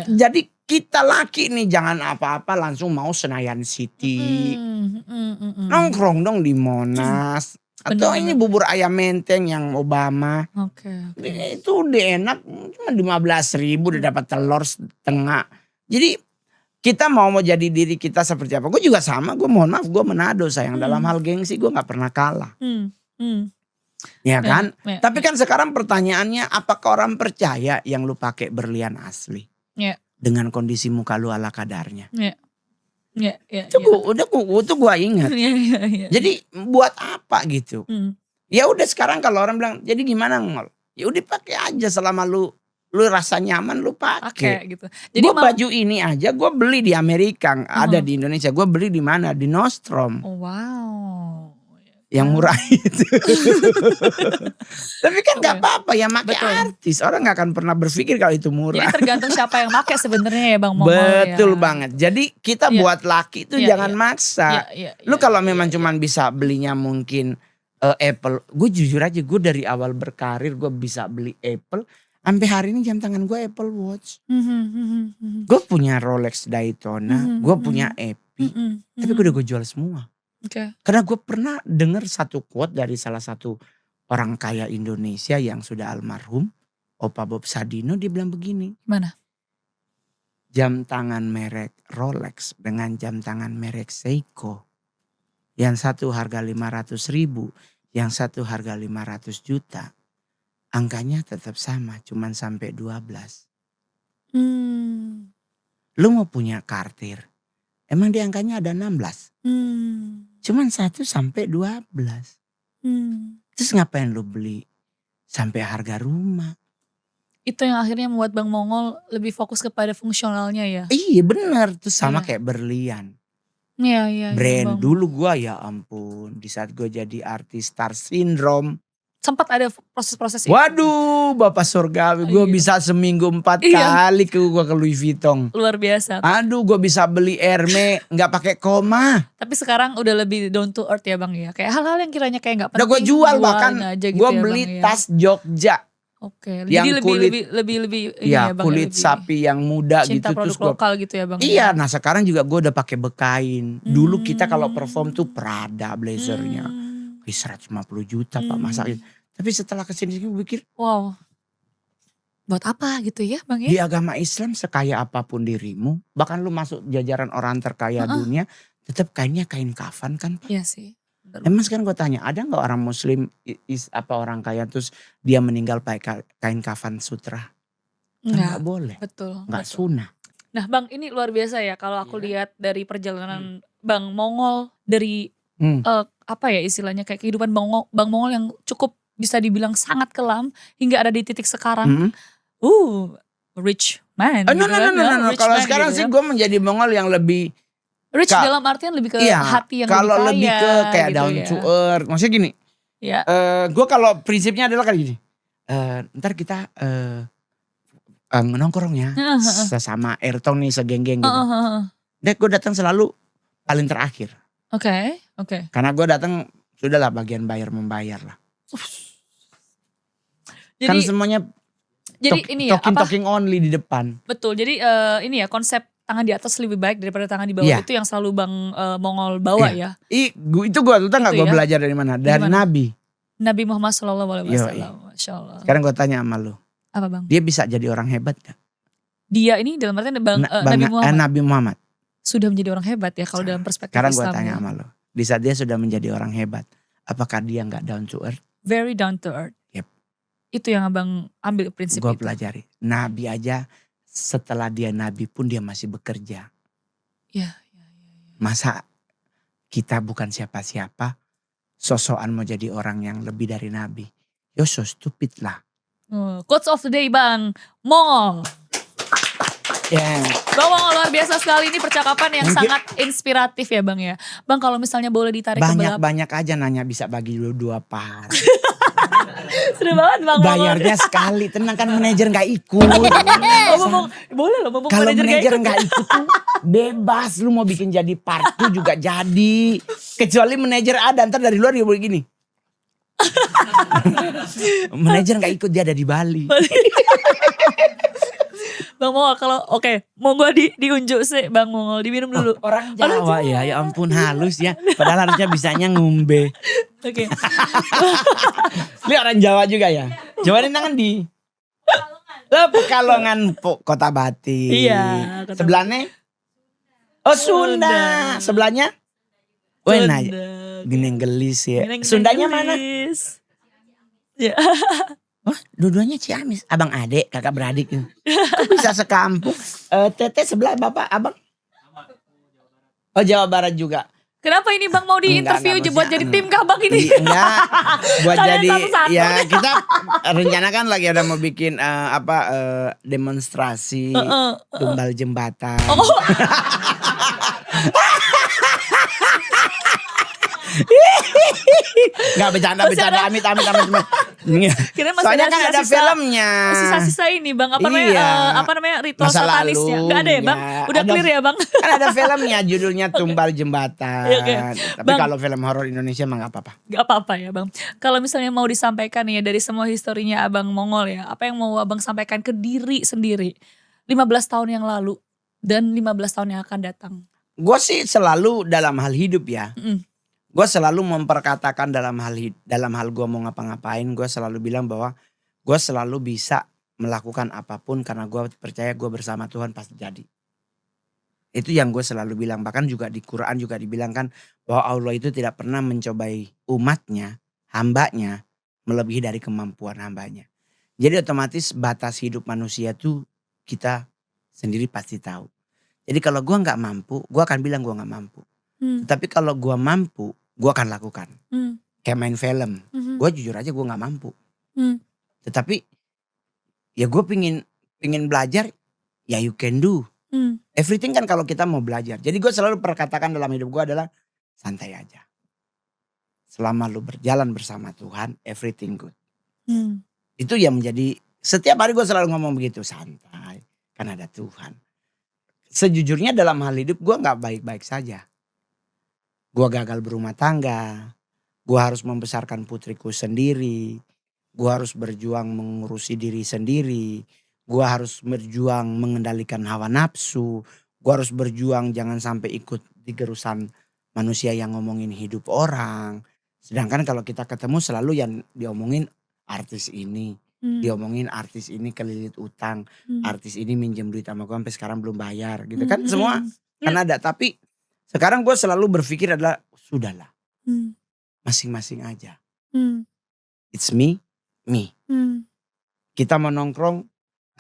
Jadi kita laki nih jangan apa-apa langsung mau Senayan City. Nongkrong dong di Monas. Atau ini bubur ayam menteng yang Obama. Oke. Itu udah enak, cuma 15.000 udah dapat telur setengah. Jadi kita mau jadi diri kita seperti apa. Gue juga sama, gue mohon maaf gue Manado sayang. Dalam hal gengsi gue gak pernah kalah. Ya kan? Tapi kan sekarang pertanyaannya, apakah orang percaya yang lu pakai berlian asli? Dengan kondisi muka lu ala kadarnya. Itu gue ingat. Jadi buat apa gitu? Ya udah sekarang kalau orang bilang, jadi gimana Ngol? Ya udah pakai aja selama lu rasa nyaman lu pakai. Gitu. Gue baju ini aja gue beli di Amerika, ada di Indonesia. Gue beli di mana? Di Nordstrom. Oh, wow. Yang murah itu. Tapi kan gak apa-apa ya pakai artis. Orang gak akan pernah berpikir kalau itu murah. Jadi tergantung siapa yang pakai sebenarnya ya Bang Mongol. Betul banget. Jadi kita buat laki itu jangan maksa. Lu kalau memang cuman bisa belinya mungkin Apple. Gue jujur aja, gue dari awal berkarir gue bisa beli Apple. Sampai hari ini jam tangan gue Apple Watch. Gue punya Rolex Daytona. Gue punya Epi. Tapi gue jual semua. Karena gue pernah dengar satu quote dari salah satu orang kaya Indonesia yang sudah almarhum, Opa Bob Sadino, dia bilang begini. Mana? Jam tangan merek Rolex dengan jam tangan merek Seiko. Yang satu harga 500.000, yang satu harga 500 juta. Angkanya tetap sama, cuman sampai 12. Lu mau punya Cartier, emang di angkanya ada 16. Cuman 1 sampai 12. Terus ngapain lu beli sampai harga rumah? Itu yang akhirnya membuat Bang Mongol lebih fokus kepada fungsionalnya ya? Iya bener, terus sama kayak berlian. Iya. Brand dulu gua ya ampun, di saat gue jadi artis Star Syndrome. Sempat ada proses-proses itu. Waduh, Bapak Surgawi, gue bisa seminggu 4 kali ke Louis Vuitton. Luar biasa. Aduh, gue bisa beli Hermes nggak pakai koma. Tapi sekarang udah lebih down to earth ya Bang ya. Kayak hal-hal yang kiranya kayak nggak Udah penting. gue jual bahkan, gitu gue ya, beli Bang, tas Jogja. Oke, yang jadi kulit, lebih ya, Bang, kulit lebih sapi yang muda cinta gitu. Produk Terus lokal gitu ya Bang. Iya, nah sekarang juga gue udah pakai bekain. Dulu kita kalau perform tuh Prada blazernya. 150 juta Pak masakin. Tapi setelah kesini gue pikir, wow, buat apa gitu ya Bang ya? Di agama Islam sekaya apapun dirimu, bahkan lu masuk jajaran orang terkaya dunia, tetap kainnya kain kafan kan Pak? Iya sih. Emang sekarang gue tanya, ada nggak orang Muslim orang kaya terus dia meninggal pakai kain kafan sutra? Kan nggak boleh, betul. nggak sunnah. Nah Bang, ini luar biasa ya kalau aku lihat dari perjalanan Bang Mongol dari apa ya istilahnya kayak kehidupan Bang Mongol yang cukup bisa dibilang sangat kelam hingga ada di titik sekarang. Rich man. No. Kalau sekarang sih gue menjadi Mongol yang lebih rich dalam artian lebih ke hati yang kalau lebih kaya. Lebih ke kayak gitu down to earth. Maksudnya gini. Ya. Gue kalau prinsipnya adalah kayak gini. Ntar kita nongkrong ya sesama Airtone nih segeng-geng gitu. Gue datang selalu paling terakhir. Oke. Karena gue datang sudahlah bagian bayar membayar lah. Jadi, kan semuanya ini ya talking only di depan. Betul. Jadi ini ya konsep tangan di atas lebih baik daripada tangan di bawah itu yang selalu Bang Mongol bawa ya. Itu gue tuh nggak gue belajar dari mana? Dari Nabi. Nabi Muhammad SAW. Masya Allah. Sekarang gue tanya sama lu. Apa Bang? Dia bisa jadi orang hebat gak? Dia ini dalam artian Nabi Muhammad. Sudah menjadi orang hebat ya kalau dalam perspektif Islam. Sekarang gue tanya sama lu. Di saat dia sudah menjadi orang hebat. Apakah dia gak down to earth? Very down to earth. Yep. Itu yang Abang ambil prinsip itu. Gue pelajari. Nabi aja setelah dia Nabi pun dia masih bekerja. Ya. Masa kita bukan siapa-siapa. Sosokan mau jadi orang yang lebih dari Nabi. Yo so stupid lah. Quotes of the day Bang Mongol. Bang Mongol luar biasa sekali, ini percakapan yang sangat inspiratif ya Bang ya. Bang kalau misalnya boleh ditarik ke belakang. Banyak aja nanya bisa bagi dua part. Seru banget Bang Mongol. Bayarnya sekali, tenang kan manajer gak ikut. Boleh loh ngomong kalau manajer gak ikut tuh bebas. Lu mau bikin jadi part 2 juga jadi. Kecuali manajer ada, ntar dari luar dia boleh gini. Manajer gak ikut, dia ada di Bali. Bang Mongol kalau mau gue diunjuk sih Bang Mongol, diminum dulu. Orang Jawa ya ampun halus ya. Padahal harusnya bisanya ngumbe. Oke. Ini orang Jawa juga ya. Jawa ini tangan di Pekalongan Kota Batik. Iya. Sebelahnya Sunda. Sebelahnya Wena. Gineng Gelis ya. Sundanya mana? Ya. Dua-duanya Ciamis. Abang adek, kakak beradik. Kok bisa sekampung? Tete sebelah bapak, abang? Jawa Barat juga. Kenapa ini Bang mau diinterview buat jadi tim kah Bang ini? Enggak, buat jadi ya kita rencanakan lagi ada mau bikin demonstrasi tumbal jembatan. Gak bercanda amit. Soalnya kan ada filmnya. Sisa-sisa ini Bang apa namanya ritual satanisnya. Gak ada ya Bang? Udah clear ya Bang? Kan ada filmnya judulnya Tumbal Jembatan. Tapi kalau film horor Indonesia mah gak apa-apa. Gak apa-apa ya Bang. Kalau misalnya mau disampaikan ya dari semua historinya Abang Mongol ya. Apa yang mau Abang sampaikan ke diri sendiri 15 tahun yang lalu dan 15 tahun yang akan datang? Gue sih selalu dalam hal hidup ya. Gue selalu memperkatakan dalam hal gue mau ngapa-ngapain, gue selalu bilang bahwa gue selalu bisa melakukan apapun karena gue percaya gue bersama Tuhan pasti jadi. Itu yang gue selalu bilang. Bahkan juga di Quran juga dibilangkan bahwa Allah itu tidak pernah mencobai umatnya, hambanya, melebihi dari kemampuan hambanya. Jadi otomatis batas hidup manusia tuh kita sendiri pasti tahu. Jadi kalau gue gak mampu, gue akan bilang gue gak mampu. Tapi kalau gue mampu, gue akan lakukan. Kayak main film. Gue jujur aja gue gak mampu. Tetapi ya gue pingin belajar, ya you can do. Everything kan kalau kita mau belajar. Jadi gue selalu perkatakan dalam hidup gue adalah santai aja. Selama lu berjalan bersama Tuhan, everything good. Itu yang menjadi, setiap hari gue selalu ngomong begitu, santai. Kan ada Tuhan. Sejujurnya dalam hal hidup gue gak baik-baik saja. Gue gagal berumah tangga. Gue harus membesarkan putriku sendiri. Gue harus berjuang mengurusi diri sendiri. Gue harus berjuang mengendalikan hawa nafsu. Gue harus berjuang jangan sampai ikut di gerusan manusia yang ngomongin hidup orang. Sedangkan kalau kita ketemu selalu yang diomongin artis ini. Diomongin artis ini kelilit utang. Artis ini minjem duit sama gue sampai sekarang belum bayar gitu kan. Semua kan ada. Tapi sekarang gue selalu berpikir adalah sudahlah. masing-masing aja. Hmm. It's me, me. Hmm. Kita mau nongkrong,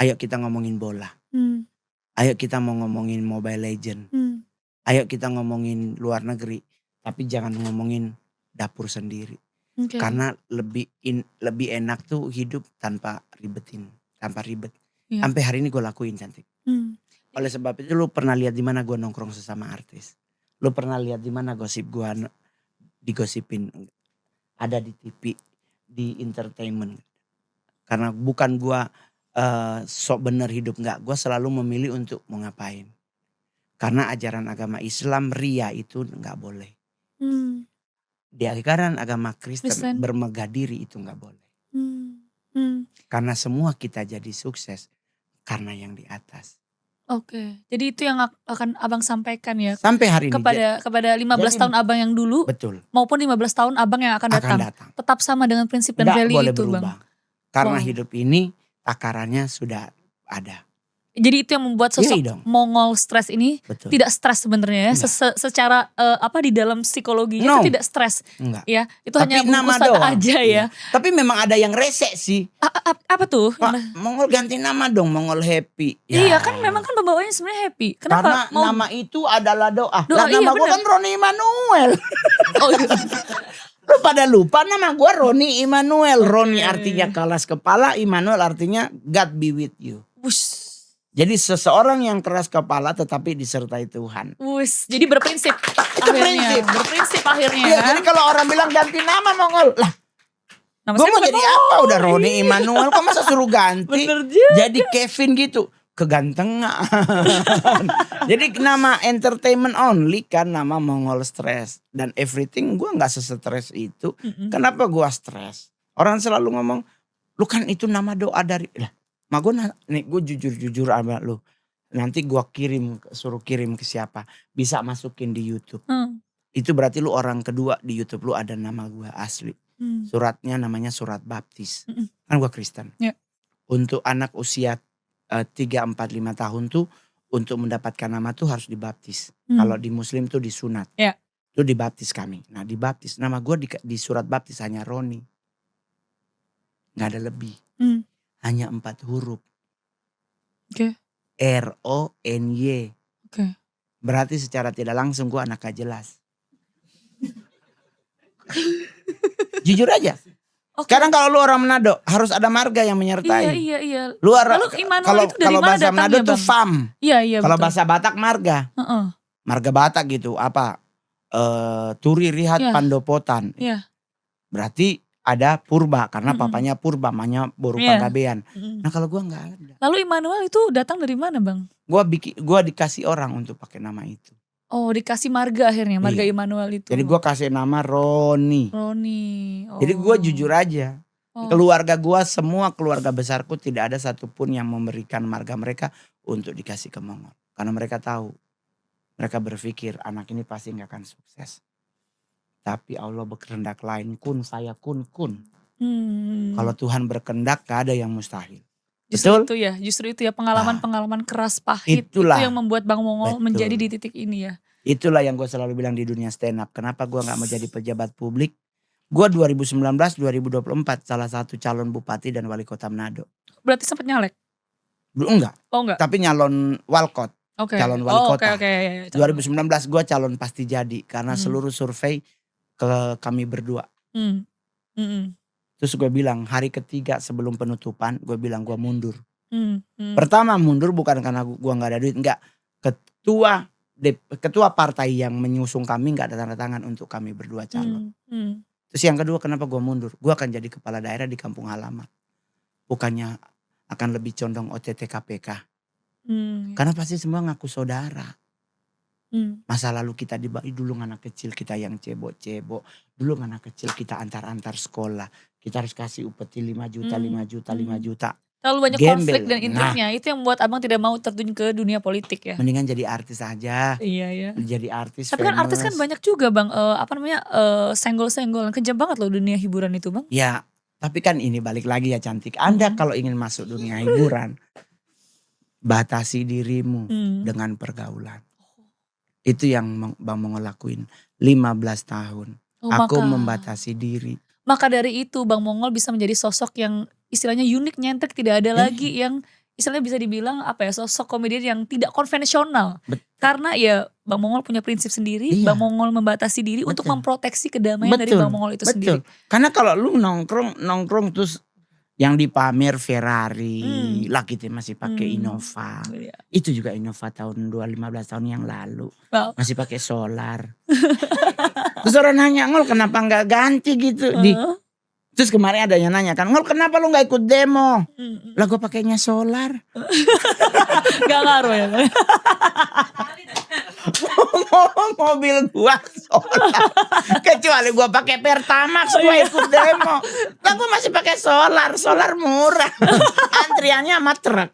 ayo kita ngomongin bola. Hmm. Ayo kita mau ngomongin Mobile Legend. Hmm. Ayo kita ngomongin luar negeri. Tapi jangan ngomongin dapur sendiri. Oke. Karena lebih enak tuh hidup tanpa ribet. Iya. Sampai hari ini gue lakuin, Cantik. Oleh sebab itu lu pernah lihat di mana gue nongkrong sesama artis. Lu pernah lihat di mana gosip gue digosipin. Ada di TV, di entertainment. Karena bukan gue sok bener hidup, enggak. Gue selalu memilih untuk mau ngapain. Karena ajaran agama Islam ria itu enggak boleh. Di ajaran agama Kristen bermegah diri itu enggak boleh. Karena semua kita jadi sukses karena yang di atas. Oke, jadi itu yang akan abang sampaikan ya. Sampai hari ini. Kepada 15 tahun abang yang dulu. Betul. Maupun 15 tahun abang yang akan datang. Tetap sama dengan prinsip dan value itu berubah. Bang. Karena hidup ini takarannya sudah ada. Jadi itu yang membuat sosok Mongol stres ini tidak stres sebenarnya ya. Secara di dalam psikologinya itu tidak stres. Enggak. Ya, itu tapi hanya bungkusan aja ya. Tapi memang ada yang rese sih. Apa tuh? Pak, Mongol ganti nama dong, Mongol Happy. Iya kan memang kan pembawanya sebenarnya happy. Kenapa? Karena nama itu adalah doa. Nama gue kan Roni Immanuel. Oh iya. Lu pada lupa nama gue Roni Immanuel. Roni artinya keras kepala, Immanuel artinya God be with you. Jadi seseorang yang keras kepala tetapi disertai Tuhan. Jadi berprinsip akhirnya. Berprinsip akhirnya. Iya, jadi kalau orang bilang ganti nama Mongol. Lah, gue mau jadi apa? Udah Roni Immanuel, kok masa suruh ganti? Bener juga. Jadi Kevin gitu. Kegantengan. Jadi nama entertainment only kan nama Mongol Stress. Dan everything gue gak sesetres itu. Kenapa gue stres? Orang selalu ngomong, lu kan itu nama doa dari... Lah, gue jujur sama lu. Nanti gue suruh kirim ke siapa. Bisa masukin di YouTube. Itu berarti lu orang kedua di YouTube lu ada nama gue asli. Suratnya namanya surat baptis. Kan gue Kristen. Yeah. Untuk anak usia 3, 4, 5 tahun tuh untuk mendapatkan nama tuh harus dibaptis. Kalau di Muslim tuh disunat. Yeah. Itu dibaptis kami. Nah dibaptis. Nama gue di surat baptis hanya Roni. Gak ada lebih. Hanya 4 huruf. Oke. R-O-N-Y. Oke. Berarti secara tidak langsung gue anak gak jelas. Jujur aja. Sekarang kalau lu orang Manado harus ada marga yang menyertai. Iya. Lalu Immanuel itu dari mana bahasa Manado tuh fam. Iya. Kalau bahasa Batak marga. Marga Batak gitu apa? Turi Rihat Pandopotan. Iya. Berarti ada Purba karena papanya Purba, mamanya Boru Panggabean. Nah kalau gua nggak ada. Lalu Immanuel itu datang dari mana Bang? Gua dikasih orang untuk pakai nama itu. Oh dikasih marga akhirnya, marga Immanuel itu. Jadi gua kasih nama Roni. Jadi gua jujur aja. Keluarga gua, semua keluarga besarku tidak ada satupun yang memberikan marga mereka untuk dikasih ke Mongol. Karena mereka tahu. Mereka berpikir anak ini pasti gak akan sukses. Tapi Allah berkehendak lain, kun saya kun. Kalau Tuhan berkehendak gak ada yang mustahil. Justru itu ya pengalaman-pengalaman keras pahit. Itu yang membuat Bang Mongol menjadi di titik ini ya. Itulah yang gue selalu bilang di dunia stand up. Kenapa gue gak mau jadi pejabat publik. Gue 2019-2024 salah satu calon bupati dan wali kota Manado. Berarti sempat nyalek? Enggak. Oh enggak. Tapi nyalon walkot. Calon wali kota. 2019 gue calon pasti jadi. Karena seluruh survei ke kami berdua. Terus gue bilang hari ketiga sebelum penutupan gue bilang gue mundur. Pertama mundur bukan karena gue gak ada duit. Enggak. Ketua partai yang menyusung kami gak ada tanda tangan untuk kami berdua calon. Terus yang kedua kenapa gue mundur. Gue akan jadi kepala daerah di kampung halaman. Bukannya akan lebih condong OTT KPK. Karena pasti semua ngaku saudara. Masa lalu kita dulu anak kecil kita yang cebok. Dulu anak kecil kita antar sekolah. Kita harus kasih upeti 5 juta. Terlalu banyak konflik dan intriknya. Itu yang membuat abang tidak mau terjun ke dunia politik ya. Mendingan jadi artis aja. Iya. Jadi artis. Tapi kan artis kan banyak juga Bang. Senggol-senggol. Kejam banget loh dunia hiburan itu Bang. Ya. Tapi kan ini balik lagi ya Cantik. Anda kalau ingin masuk dunia hiburan. Batasi dirimu dengan pergaulan. Itu yang Bang mau ngelakuin 15 tahun. Oh, Aku membatasi diri. Maka dari itu Bang Mongol bisa menjadi sosok yang istilahnya unik, nyentrik, tidak ada lagi yang istilahnya bisa dibilang apa ya, sosok komedian yang tidak konvensional. Karena ya Bang Mongol punya prinsip sendiri, Iya. Bang Mongol membatasi diri untuk Betul. memproteksi kedamaian dari Bang Mongol itu sendiri. Karena kalau lu nongkrong terus yang dipamer Ferrari, lah kita masih pakai Innova. Iya. Itu juga Innova tahun 15 tahun yang lalu. Wow. Masih pakai solar. Terus orang nanya, Ngol kenapa nggak ganti gitu? Terus kemarin ada yang nanya kan, Ngol kenapa lu nggak ikut demo? Lah gue pakainya solar. Gak ngaruh ya. Mobil gua solar. Kecuali gua pakai Pertamax gua ikut demo. Lah gua masih pakai solar murah. Antriannya sama truk.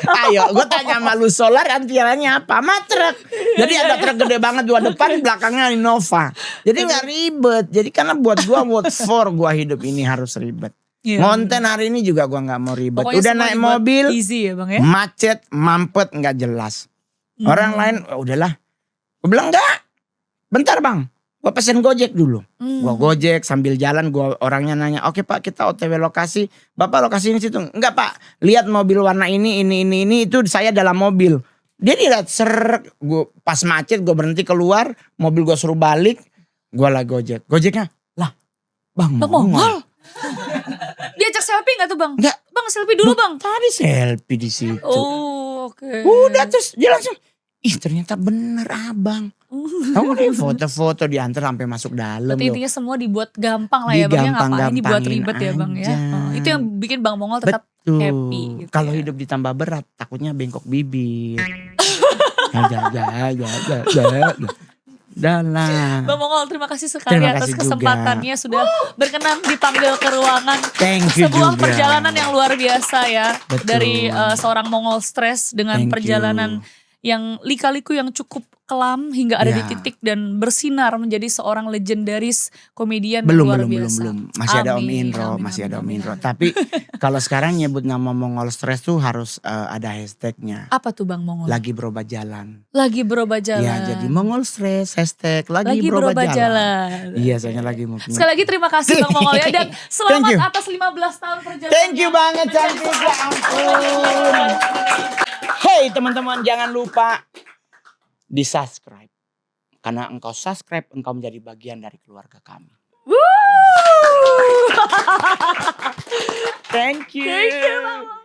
Ayo, gua tanya sama lu, solar antriannya apa? Sama truk. Jadi ada truk gede banget dua depan, belakangnya Innova. Jadi nggak ribet. Jadi karena buat gua what for gua hidup ini harus ribet. Ngonten hari ini juga gua nggak mau ribet. Pokoknya udah naik mobil, easy ya Bang ya. macet, mampet, nggak jelas. Orang lain, udahlah. Gua bilang enggak. Bentar Bang, gua pesen Gojek dulu. Gua Gojek sambil jalan, gua orangnya nanya, oke Pak kita OTW lokasi. Bapak lokasi ini situ. Enggak Pak, lihat mobil warna ini itu saya dalam mobil. Dia lihat gua pas macet gua berhenti keluar, mobil gua suruh balik, gua lah Gojek. Gojeknya, lah Bang Mongol. Diajak selfie gak tuh Bang? Enggak. Bang selfie dulu Bang. Tadi selfie di situ. Oh oke. Udah terus dia langsung, ih ternyata bener abang. Kamu nih foto-foto diantar sampai masuk dalam. Berarti intinya semua dibuat gampang lah ya Bang ya. Ngapain dibuat ribet ya Bang ya. Itu yang bikin Bang Mongol tetap happy gitu. Kalau ya. hidup ditambah berat takutnya bengkok bibir. Dalam. Bang Mongol terima kasih sekali atas kesempatannya sudah berkenan dipanggil ke ruangan. Thank you Sebuah juga. perjalanan yang luar biasa ya. Betul. Dari seorang Mongol stres dengan perjalanan yang lika-liku yang cukup kelam hingga ada di titik dan bersinar menjadi seorang legendaris komedian luar biasa. Belum. Masih ada Om Indro. Tapi kalau sekarang nyebut nama Mongol stres tuh harus ada hashtagnya. Apa tuh Bang Mongol? Lagi berobat jalan. Lagi berobat jalan. Ya jadi Mongol stres hashtag lagi berobat jalan. Iya soalnya lagi mau. Sekali lagi terima kasih Bang Mongol ya. Dan selamat atas 15 tahun perjalanan. Thank you banget cantik ya ampun. Hey teman-teman jangan lupa di subscribe. Karena engkau subscribe engkau menjadi bagian dari keluarga kami. Woo! Thank you. Thank you Bang Mongol.